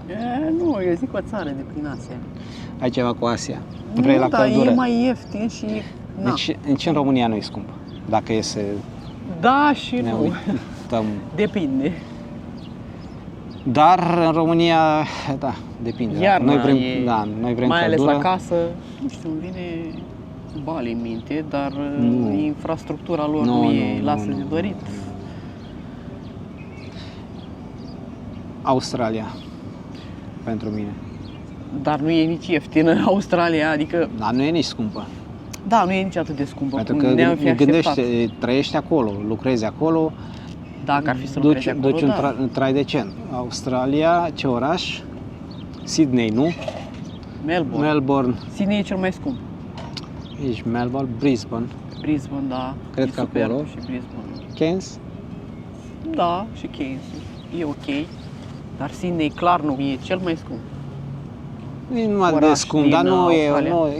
Nu, eu zic o țară de prin Asia. Ai ceva cu Asia? Vrei la căldură? E mai ieftin și... Deci în România nu e scump. Dacă e să Da și ne nu. uităm. Depinde. Dar în România, da, depinde. Iarna noi vrem mai căldură. ales la casă, nu știu, îmi vine Bali în minte, dar infrastructura lor nu lasă de dorit. Australia, pentru mine. Dar nu e nici ieftină Australia, adică... Dar nu e nici scumpă. Da, nu e nici atât de scumpă pentru cum că ne-am fi așteptat. Trăiești acolo, lucrezi acolo. Dacă ar fi să lucrezi acolo, duci un trai decent. Australia, ce oraș? Sydney, nu? Melbourne. Sydney e cel mai scump. Ești Melbourne, Brisbane. Brisbane, da. Cred că acolo. Și Brisbane. Cairns? Da, și Cairns. E ok. Dar Sydney clar nu e cel mai scump. Nu e numai de scump, dar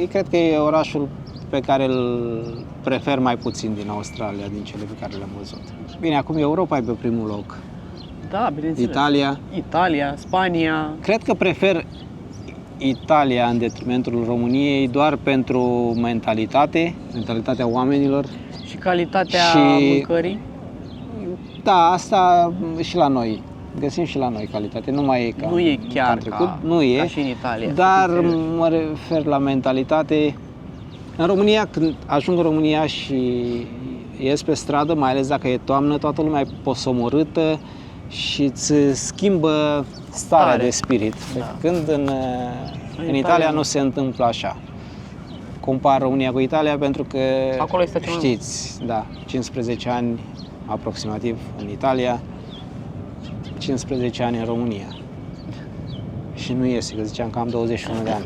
cred că e orașul pe care îl prefer mai puțin din Australia, din cele pe care le-am văzut. Bine, acum Europa e pe primul loc. Da, bineînțeles. Italia, Spania. Cred că prefer Italia în detrimentul României doar pentru mentalitatea oamenilor. Și calitatea mâncării? Da, asta și la noi. Găsim și la noi calitate, nu mai e ca nu e chiar trecut, nu e, ca și în Italia. Dar mă refer la mentalitate. În România, când ajung în România și ies pe stradă, mai ales dacă e toamnă, toată lumea e posomorâtă și îți schimbă starea de spirit. Da. Când în Italia nu se întâmplă așa. Compar România cu Italia pentru că acolo este știți, da, 15 ani aproximativ în Italia, 15 ani în România. Și nu iese, că ziceam că am 21 de ani.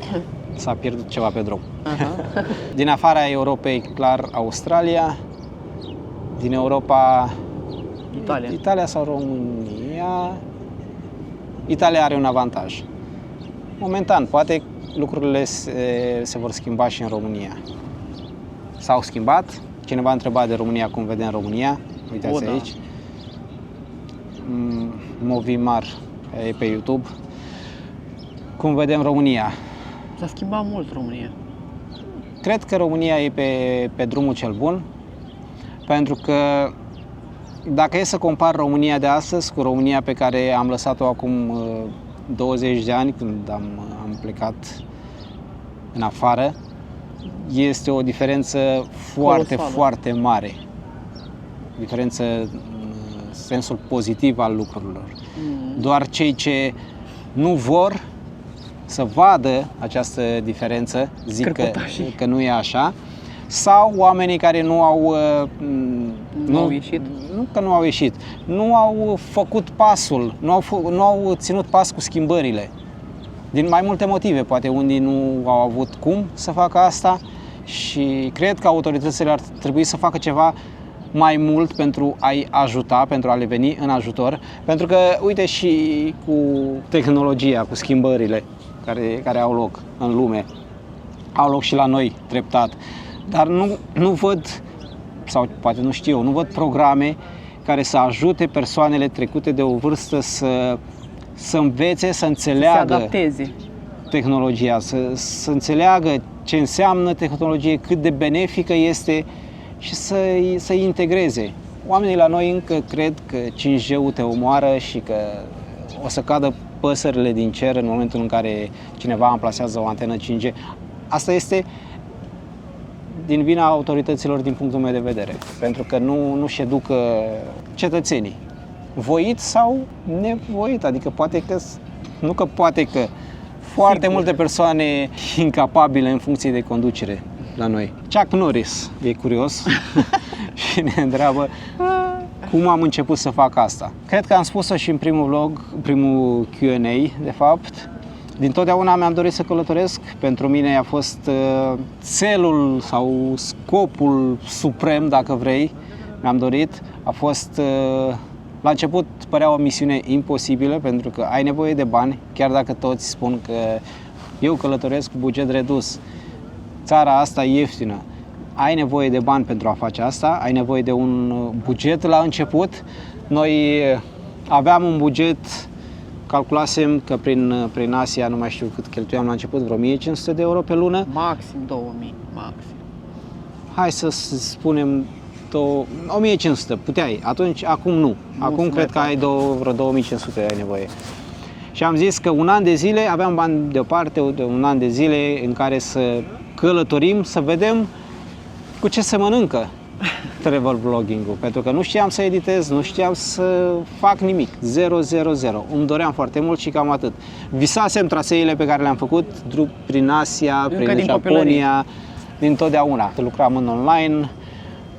S-a pierdut ceva pe drum. Din afara Europei, clar, Australia. Din Europa, Italia sau România. Italia are un avantaj. Momentan, poate lucrurile se vor schimba și în România. S-au schimbat. Cineva a întrebat de România cum vedem România. Uitați aici. Movimar e pe YouTube. Cum vedem România? S-a schimbat mult România. Cred că România e pe drumul cel bun, pentru că dacă e să compar România de astăzi cu România pe care am lăsat-o acum 20 de ani, când am plecat în afară, este o diferență foarte mare. Diferență în sensul pozitiv al lucrurilor. Doar cei ce nu vor să vadă această diferență zic că nu e așa, sau oamenii care nu au Nu au ieșit? Nu că nu au ieșit, nu au făcut pasul, nu au ținut pas cu schimbările. Din mai multe motive, poate unii nu au avut cum să facă asta și cred că autoritățile ar trebui să facă ceva mai mult pentru a-i ajuta, pentru a le veni în ajutor, pentru că, uite, și cu tehnologia, cu schimbările care au loc în lume, au loc și la noi treptat, dar nu văd, sau poate nu știu eu, nu văd programe care să ajute persoanele trecute de o vârstă să învețe, să înțeleagă, să se adapteze tehnologia, să înțeleagă ce înseamnă tehnologie, cât de benefică este și să-i integreze. Oamenii la noi încă cred că 5G-ul te omoară și că o să cadă păsările din cer în momentul în care cineva amplasează o antenă 5G. Asta este din vina autorităților din punctul meu de vedere, pentru că nu-și educă cetățenii, voit sau nevoit, adică foarte multe persoane incapabile în funcție de conducere la noi. Chuck Norris e curios și ne întreabă cum am început să fac asta. Cred că am spus-o și în primul vlog, primul Q&A, de fapt. Dintotdeauna mi-am dorit să călătoresc. Pentru mine a fost țelul sau scopul suprem, dacă vrei, mi-am dorit. A fost, la început părea o misiune imposibilă, pentru că ai nevoie de bani, chiar dacă toți spun că eu călătoresc cu buget redus. Țara asta e ieftină. Ai nevoie de bani pentru a face asta, ai nevoie de un buget la început. Noi aveam un buget, calculasem că prin Asia, nu mai știu cât cheltuiam la început, vreo 1500 de euro pe lună. Maxim 2000, maxim. Hai să spunem 1500, puteai. Acum nu. Acum cred că ai vreo 2500 ai nevoie. Și am zis că un an de zile, aveam bani deoparte, de un an de zile în care să călătorim, să vedem cu ce se mănâncă travel vlogging-ul, pentru că nu știam să editez, nu știam să fac nimic, 0. Îmi doream foarte mult și cam atât. Visasem traseele pe care le-am făcut prin Asia, prin Japonia, din totdeauna. Lucram în online,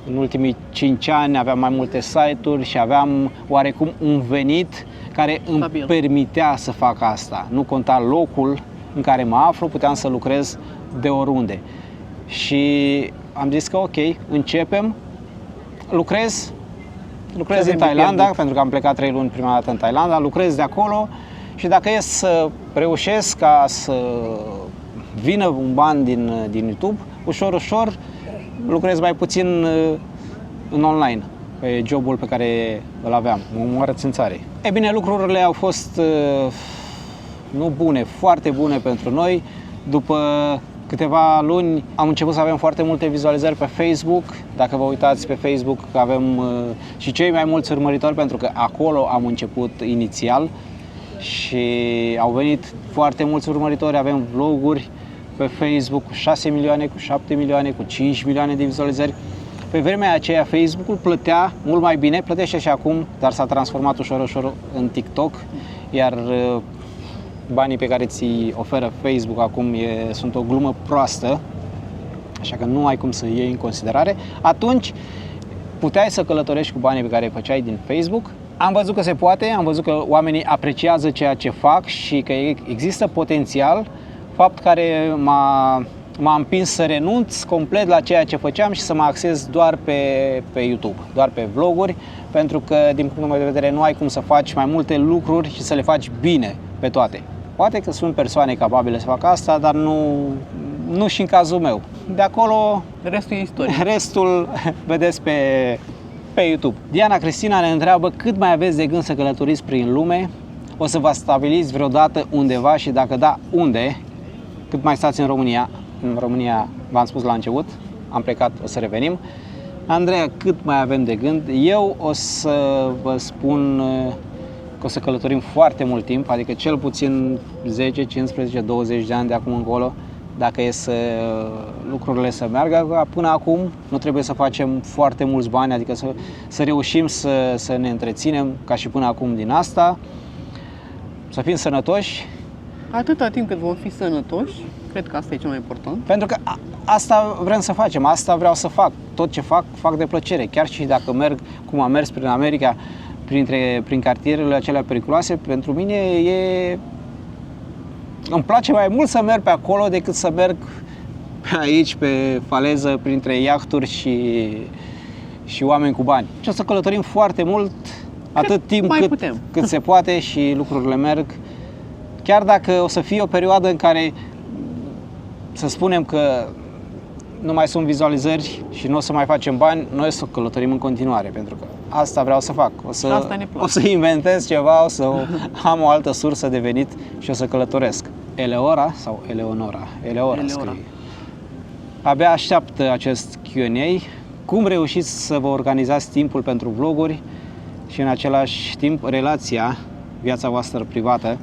în ultimii 5 ani aveam mai multe site-uri și aveam oarecum un venit care îmi permitea să fac asta. Nu conta locul în care mă aflu, puteam să lucrez de oriunde. Și am zis că ok, începem, lucrez în Thailanda, pentru că am plecat 3 luni prima dată în Thailanda, lucrez de acolo și dacă e să reușesc ca să vină un ban din YouTube, ușor lucrez mai puțin în online, pe jobul pe care îl aveam, mă omoară țânțarii. E bine, lucrurile au fost nu bune, foarte bune pentru noi. După câteva luni am început să avem foarte multe vizualizări pe Facebook. Dacă vă uitați pe Facebook, avem și cei mai mulți urmăritori, pentru că acolo am început inițial și au venit foarte mulți urmăritori. Avem vloguri pe Facebook cu 6 milioane, cu 7 milioane, cu 5 milioane de vizualizări. Pe vremea aceea Facebook-ul plătea mult mai bine, plătește și acum, dar s-a transformat ușor în TikTok, iar banii pe care ți-i oferă Facebook acum sunt o glumă proastă, așa că nu ai cum să iei în considerare. Atunci puteai să călătorești cu banii pe care îi făceai din Facebook. Am văzut că se poate, am văzut că oamenii apreciază ceea ce fac și că există potențial, fapt care m-a împins să renunț complet la ceea ce făceam și să mă axez doar pe YouTube, doar pe vloguri, pentru că din punctul meu de vedere nu ai cum să faci mai multe lucruri și să le faci bine pe toate. Poate că sunt persoane capabile să facă asta, dar nu și în cazul meu. De acolo, restul e istorie. Restul vedeți pe YouTube. Diana Cristina ne întreabă cât mai aveți de gând să călătoriți prin lume, o să vă stabiliți vreodată undeva și dacă da, unde, cât mai stați în România. În România, v-am spus la început, am plecat, o să revenim. Andreea, cât mai avem de gând? Eu o să vă spun că o să călătorim foarte mult timp, adică cel puțin 10, 15, 20 de ani de acum încolo, dacă e lucrurile să meargă. Până acum nu trebuie să facem foarte mulți bani, adică să reușim să ne întreținem ca și până acum din asta, să fim sănătoși Atâta timp cât vom fi sănătoși, cred că asta e cel mai important. Pentru că asta vrem să facem, asta vreau să fac. Tot ce fac de plăcere. Chiar și dacă merg, cum am mers prin America, prin cartierele acelea periculoase, pentru mine îmi place mai mult să merg pe acolo decât să merg aici pe faleză printre iahturi și oameni cu bani. Și o să călătorim foarte mult, atât timp cât se poate și lucrurile merg. Chiar dacă o să fie o perioadă în care, să spunem că nu mai sunt vizualizări și nu o să mai facem bani, noi o să călătorim în continuare, pentru că asta vreau să fac. O să inventez ceva, o să am o altă sursă de venit și o să călătoresc. Eleora sau Eleonora? Eleora scrie. Abia așteaptă acest Q&A. Cum reușiți să vă organizați timpul pentru vloguri și în același timp relația, viața voastră privată?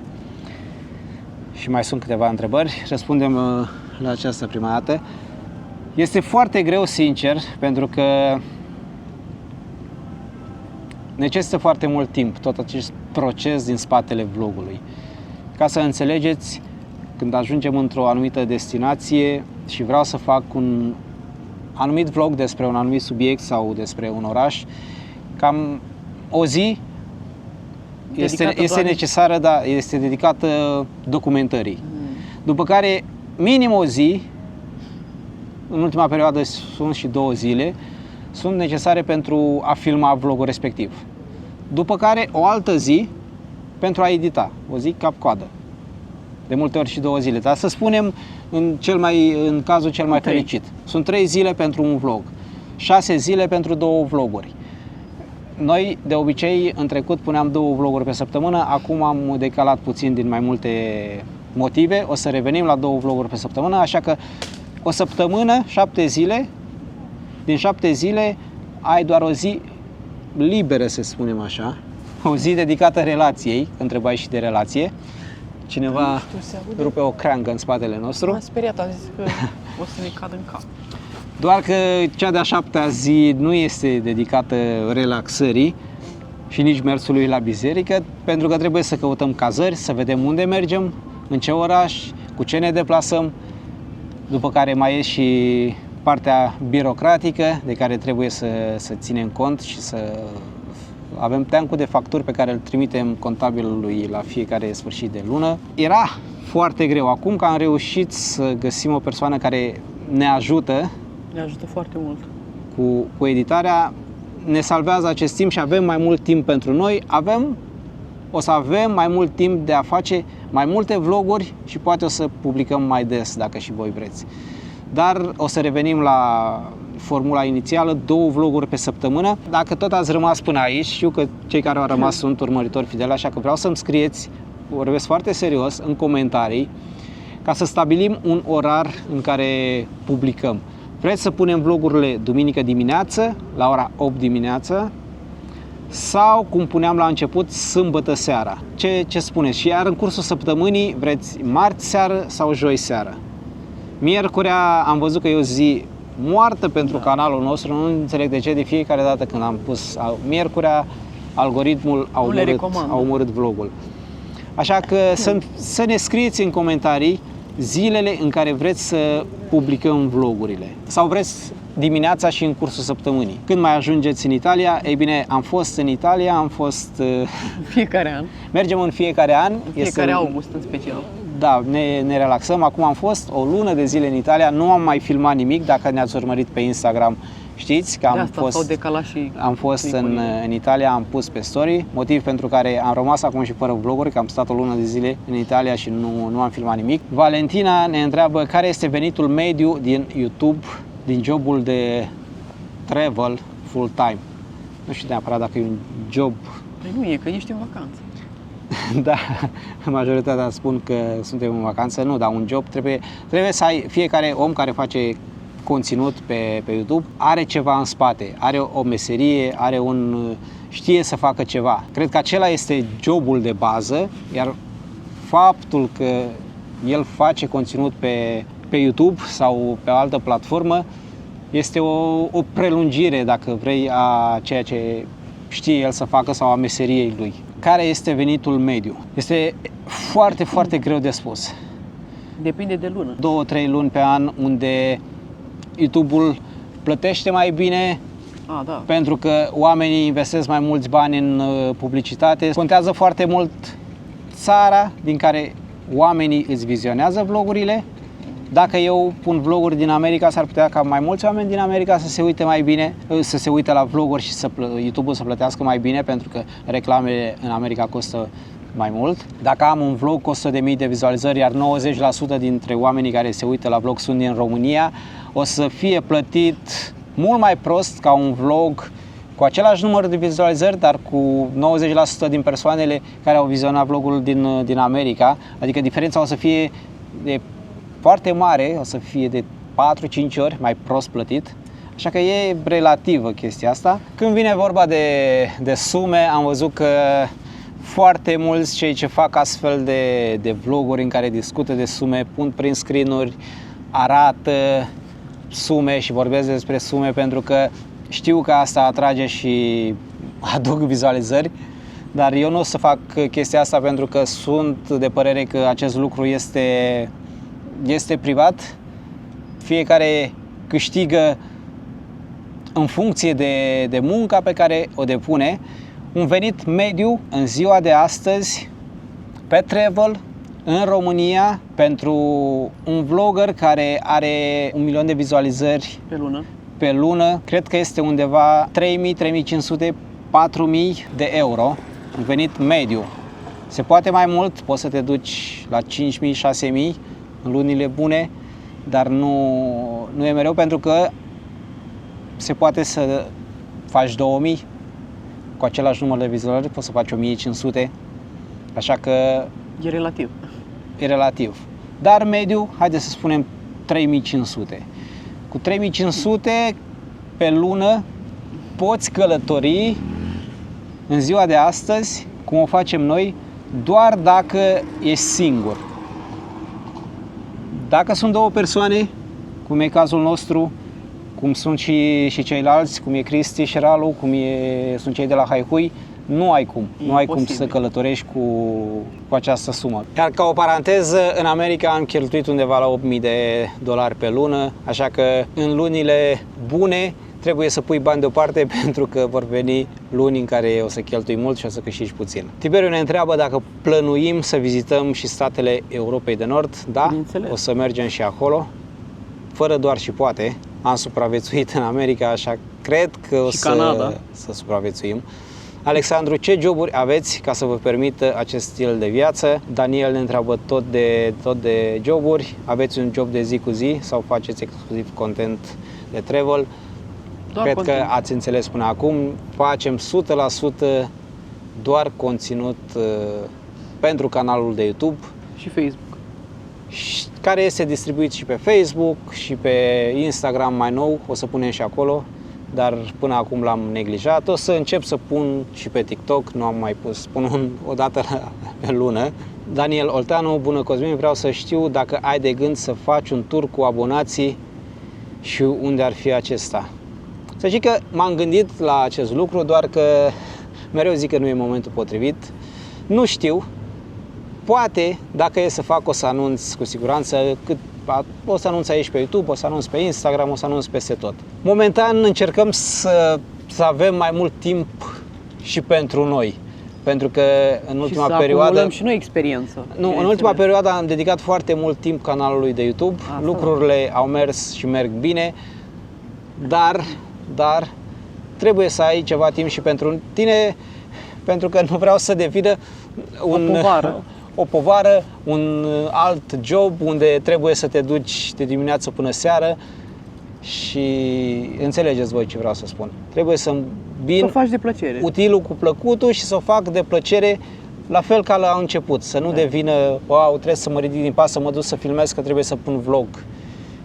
Și mai sunt câteva întrebări. Răspundem la această prima dată. Este foarte greu, sincer, pentru că necesită foarte mult timp tot acest proces din spatele vlogului. Ca să înțelegeți, când ajungem într-o anumită destinație și vreau să fac un anumit vlog despre un anumit subiect sau despre un oraș, cam o zi este necesară, da, este dedicată documentării. După care, minim o zi, în ultima perioadă sunt și 2 zile, sunt necesare pentru a filma vlogul respectiv. După care, o altă zi pentru a edita, o zi cap-coadă. De multe ori și 2 zile, dar să spunem în cazul cel mai fericit. Sunt 3 zile pentru un vlog, 6 zile pentru 2 vloguri. Noi, de obicei, în trecut puneam 2 vloguri pe săptămână, acum am decalat puțin din mai multe motive, o să revenim la 2 vloguri pe săptămână, așa că o săptămână, 7 zile, din 7 zile ai doar o zi liberă, să spunem așa, o zi dedicată relației, întrebai și de relație. Cineva rupe o creangă în spatele nostru. M-a speriat, am zis că o să ne cadă în cap. Doar că cea de-a 7-a zi nu este dedicată relaxării și nici mersului la biserică, pentru că trebuie să căutăm cazări, să vedem unde mergem, în ce oraș, cu ce ne deplasăm, după care mai e și partea birocratică de care trebuie să ținem cont și să avem teancul de facturi pe care îl trimitem contabilului la fiecare sfârșit de lună. Era foarte greu. Acum că am reușit să găsim o persoană care ne ajută foarte mult cu editarea, ne salvează acest timp și avem mai mult timp pentru noi. O să avem mai mult timp de a face mai multe vloguri și poate o să publicăm mai des, dacă și voi vreți. Dar o să revenim la formula inițială, 2 vloguri pe săptămână. Dacă tot ați rămas până aici, știu că cei care au rămas sunt urmăritori fideli, așa că vreau să-mi scrieți, vorbesc foarte serios, în comentarii, ca să stabilim un orar în care publicăm. Vreți să punem vlogurile duminică dimineață, la ora 8 dimineață, sau, cum puneam la început, sâmbătă seara? Ce spuneți? Și iar în cursul săptămânii vreți marți seară sau joi seară? Miercurea am văzut că e o zi moartă pentru canalul nostru, nu înțeleg de ce de fiecare dată când am pus miercurea, algoritmul a omorât vlogul. Așa că să ne scrieți în comentarii zilele în care vreți să publicăm vlogurile. Sau vreți dimineața și în cursul săptămânii. Când mai ajungeți în Italia? Ei bine, am fost în Italia, am fost... Fiecare an. Mergem în fiecare an. Fiecare august în special. Da, ne relaxăm. Acum am fost o lună de zile în Italia, nu am mai filmat nimic. Dacă ne-ați urmărit pe Instagram, știți că am fost în Italia, am pus pe story, motiv pentru care am rămas acum și fără vloguri, că am stat o lună de zile în Italia și nu am filmat nimic. Valentina ne întreabă care este venitul mediu din YouTube, din jobul de travel full-time. Nu știu neapărat dacă e un job. Păi nu e, că ești în vacanță. Da, majoritatea spun că suntem în vacanță, nu, dar un job trebuie să ai, fiecare om care face conținut pe YouTube are ceva în spate, are o meserie, știe să facă ceva. Cred că acela este jobul de bază, iar faptul că el face conținut pe YouTube sau pe o altă platformă este o prelungire, dacă vrei, a ceea ce știe el să facă sau a meseriei lui. care este venitul mediu? Este foarte, foarte greu de spus. Depinde de lună. 2-3 luni pe an unde YouTube-ul plătește mai bine Da. pentru că oamenii investesc mai mulți bani în publicitate. Contează foarte mult țara din care oamenii îți vizionează vlogurile. Dacă eu pun vloguri din America, s-ar putea ca mai mulți oameni din America să se uite mai bine, să se uite la vloguri și YouTube-ul să plătească mai bine, pentru că reclamele în America costă mai mult. Dacă am un vlog cu 100.000 de vizualizări, iar 90% dintre oamenii care se uită la vlog sunt din România, o să fie plătit mult mai prost ca un vlog cu același număr de vizualizări, dar cu 90% din persoanele care au vizionat vlogul din America. Adică diferența o să fie de foarte mare, o să fie de 4-5 ori mai prost plătit. Așa că e relativă chestia asta. Când vine vorba de sume, am văzut că foarte mulți cei ce fac astfel de vloguri în care discută de sume, pun prin screen-uri, arată sume și vorbesc despre sume pentru că știu că asta atrage și aduc vizualizări, dar eu nu o să fac chestia asta pentru că sunt de părere că acest lucru este privat. Fiecare câștigă în funcție de munca pe care o depune. Un venit mediu în ziua de astăzi pe travel în România pentru un vlogger care are 1 milion de vizualizări pe lună, cred că este undeva 3.000, 3.500, 4.000 de euro, un venit mediu. Se poate mai mult, poți să te duci la 5.000, 6.000 în lunile bune, dar nu e mereu, pentru că se poate să faci 2.000 cu același număr de vizualizări, poți să faci 1.500, așa că e relativ. E relativ. Dar mediu, haideți să spunem 3.500. Cu 3.500 pe lună poți călători în ziua de astăzi, cum o facem noi, doar dacă ești singur. Dacă sunt două persoane, cum e cazul nostru, cum sunt și ceilalți, cum e Cristi și Ralu, sunt cei de la Haihui, nu ai cum să călătorești cu această sumă. Iar ca o paranteză, în America am cheltuit undeva la $8.000 pe lună, așa că în lunile bune trebuie să pui bani deoparte pentru că vor veni luni în care o să cheltui mult și o să câștigi puțin. Tiberiu ne întreabă dacă plănuim să vizităm și statele Europei de Nord. Da, o să mergem și acolo, fără doar și poate. Am supraviețuit în America, așa cred că o să supraviețuim. Alexandru, ce joburi aveți ca să vă permită acest stil de viață? Daniel ne întreabă tot de joburi. Aveți un job de zi cu zi sau faceți exclusiv content de travel? Cred că ați înțeles până acum. Facem 100% doar conținut pentru canalul de YouTube și Facebook, care este distribuit și pe Facebook și pe Instagram mai nou. O să punem și acolo, dar până acum l-am neglijat. O să încep să pun și pe TikTok, nu am mai pus, pun o dată pe lună. Daniel Olteanu, bună Cosmin, vreau să știu dacă ai de gând să faci un tur cu abonații și unde ar fi acesta. Să zic că m-am gândit la acest lucru, doar că mereu zic că nu e momentul potrivit. Nu știu, poate, dacă e să fac, o să anunț cu siguranță, o să anunț aici pe YouTube, o să anunț pe Instagram, o să anunț peste tot. Momentan încercăm să avem mai mult timp și pentru noi, pentru că în ultima perioadă și noi experiență. În ultima perioadă am dedicat foarte mult timp canalului de YouTube. Lucrurile au mers și merg bine, dar trebuie să ai ceva timp și pentru tine, pentru că nu vreau să devină o povară, un alt job unde trebuie să te duci de dimineață până seară și înțelegeți voi ce vreau să spun. Trebuie să îmbin faci de plăcere utilul cu plăcutul și să o fac de plăcere, la fel ca la început, să nu devină, wow, trebuie să mă ridic din pas, să mă duc să filmez, că trebuie să pun vlog,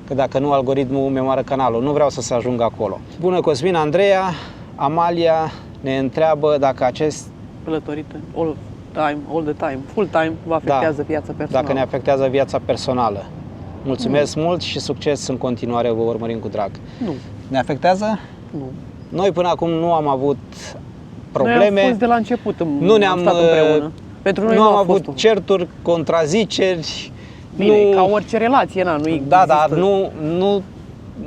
că dacă nu algoritmul mi omoară canalul. Nu vreau să se ajungă acolo. Bună Cosmin, Andreea, Amalia ne întreabă dacă acest călătorită all the time, full time, vă afectează viața personală. Dacă ne afectează viața personală. Mulțumesc mult și succes în continuare, vă urmărim cu drag. Nu. Ne afectează? Nu. Noi până acum nu am avut Noi probleme. am fost de la început, Nu am ne-am, stat împreună. Pentru noi nu am a fost avut certuri, contraziceri. bine, ca orice relație, nu Da, există. dar nu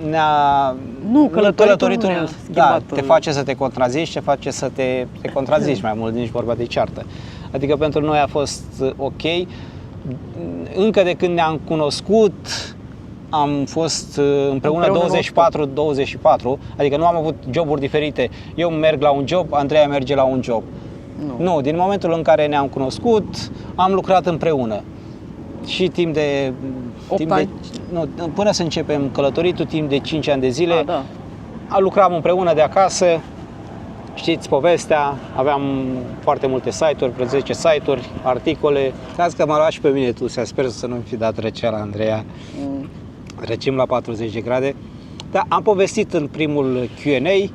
ne-a... Nu, călătoritul nu ne-a da, schimbat. te face să te contrazici, te face să te contrazici mai mult, nici vorba de ceartă. Adică pentru noi a fost ok. Încă de când ne-am cunoscut, am fost împreună 24, adică nu am avut joburi diferite. Eu merg la un job, Andreea merge la un job. Nu, din momentul în care ne-am cunoscut, am lucrat împreună. Și timp de... 8 ani? Până să începem călătoritul, timp de 5 ani de zile, Da. lucram împreună de acasă. Știți povestea, aveam foarte multe site-uri, vreo 10 site-uri, articole. Caz că m-a luat și pe mine tu, sper să nu-mi fi dat răceala, Andreea. Răcim la 40 de grade. Dar am povestit în primul Q&A.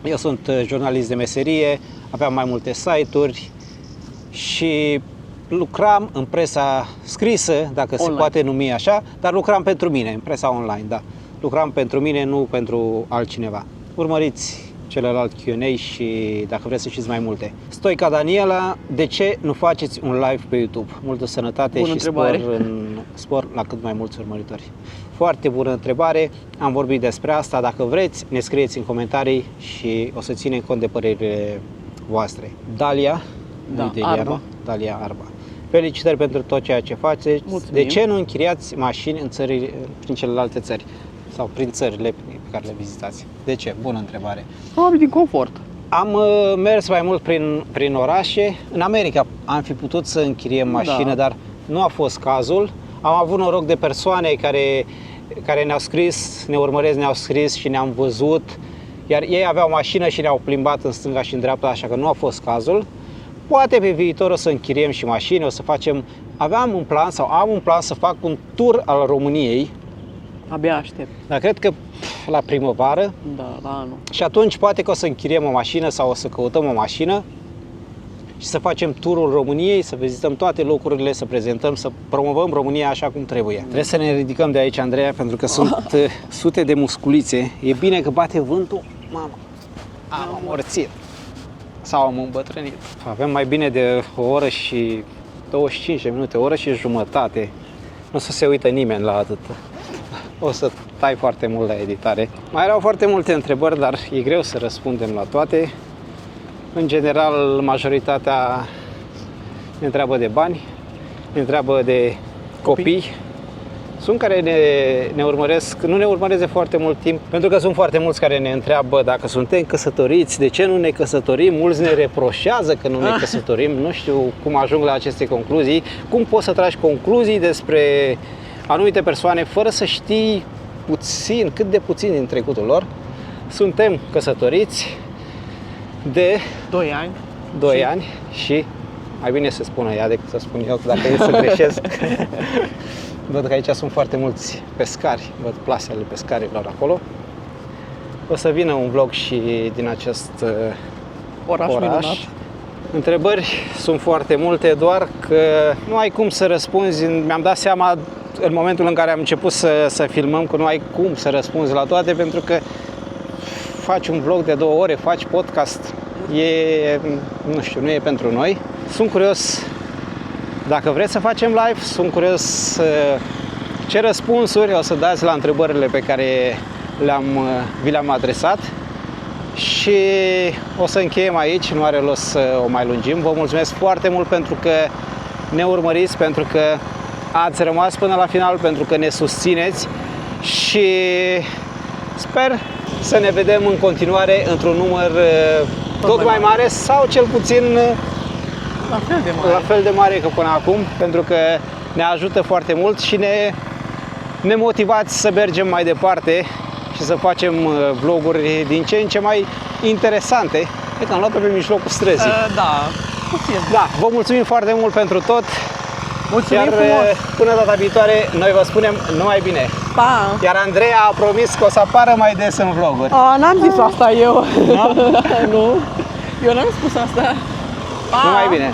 Eu sunt jurnalist de meserie, aveam mai multe site-uri și lucram în presa scrisă, dacă online. se poate numi așa, dar lucram pentru mine, în presa online, da. Lucram pentru mine, nu pentru altcineva. Urmăriți celălalt Q&A și dacă vreți să știți mai multe. Stoica Daniela, de ce nu faceți un live pe YouTube? Multă sănătate Bună și întrebare. spor la cât mai mulți urmăritori. Foarte bună întrebare, am vorbit despre asta. Dacă vreți, ne scrieți în comentarii și o să ținem cont de părerile voastre. Dalia, Da, nu Delia, Arba. nu? Dalia Arba. Felicitări pentru tot ceea ce faceți. Mulțumim. De ce nu închiriați mașini prin celelalte țări? Sau prin țările pe care le vizitați? De ce? Bună întrebare. Probabil din confort. Am mers mai mult prin orașe. În America am fi putut să închiriem mașină, dar nu a fost cazul. Am avut noroc de persoane care ne-au scris, ne urmăresc, ne-au scris și ne-am văzut. Iar ei aveau mașină și ne-au plimbat în stânga și în dreapta, așa că nu a fost cazul. Poate pe viitor o să închiriem și mașini, o să facem... am un plan să fac un tur al României. Abia aștept. Dar cred că la primăvară. Da, la anul. Și atunci poate că o să închiriem o mașină sau o să căutăm o mașină și să facem turul României, să vizităm toate locurile, să prezentăm, să promovăm România așa cum trebuie. Trebuie să ne ridicăm de aici, Andreea, pentru că sunt sute de musculițe. E bine că bate vântul. Mamă, am amorțit sau am îmbătrânit. Avem mai bine de o oră și 25 de minute, o oră și jumătate. Nu o să se uită nimeni la atât. O să tai foarte mult la editare. Mai erau foarte multe întrebări, dar e greu să răspundem la toate. În general, majoritatea ne întreabă de bani, ne întreabă de copii. Sunt care ne urmăresc, nu ne urmăresc de foarte mult timp, pentru că sunt foarte mulți care ne întreabă dacă suntem căsătoriți, de ce nu ne căsătorim, mulți ne reproșează că nu ne căsătorim, nu știu cum ajung la aceste concluzii, cum poți să tragi concluzii despre anumite persoane fără să știi cât de puțin din trecutul lor. Suntem căsătoriți de 2 ani. 2 ani și mai bine să spună ea decât să spun eu, dacă e să greșesc. Văd că aici sunt foarte mulți pescari, văd plasele pescarilor acolo. O să vină un vlog și din acest Oraș minunat. Întrebări sunt foarte multe, doar că nu ai cum să răspunzi. Mi-am dat seama în momentul în care am început să filmăm că nu ai cum să răspunzi la toate, pentru că faci un vlog de 2 ore, faci podcast, nu știu, nu e pentru noi. Sunt curios dacă vreți să facem live, sunt curios ce răspunsuri o să dați la întrebările pe care vi le-am adresat. Și o să încheiem aici, nu are rost să o mai lungim. Vă mulțumesc foarte mult pentru că ne urmăriți, pentru că ați rămas până la final, pentru că ne susțineți și sper să ne vedem în continuare într-un număr tot mai mare sau cel puțin la fel de mare ca până acum, pentru că ne ajută foarte mult și ne motivați să mergem mai departe și să facem vloguri din ce în ce mai interesante. Cred că am luat-o pe mijlocul străzii. Da, vă mulțumim foarte mult pentru tot. Mulțumim Iar frumos. până data viitoare, noi vă spunem numai bine. Pa! Iar Andreea a promis că o să apară mai des în vloguri. N-am zis asta eu. Nu? Nu. Eu n-am spus asta. Pa! Numai bine.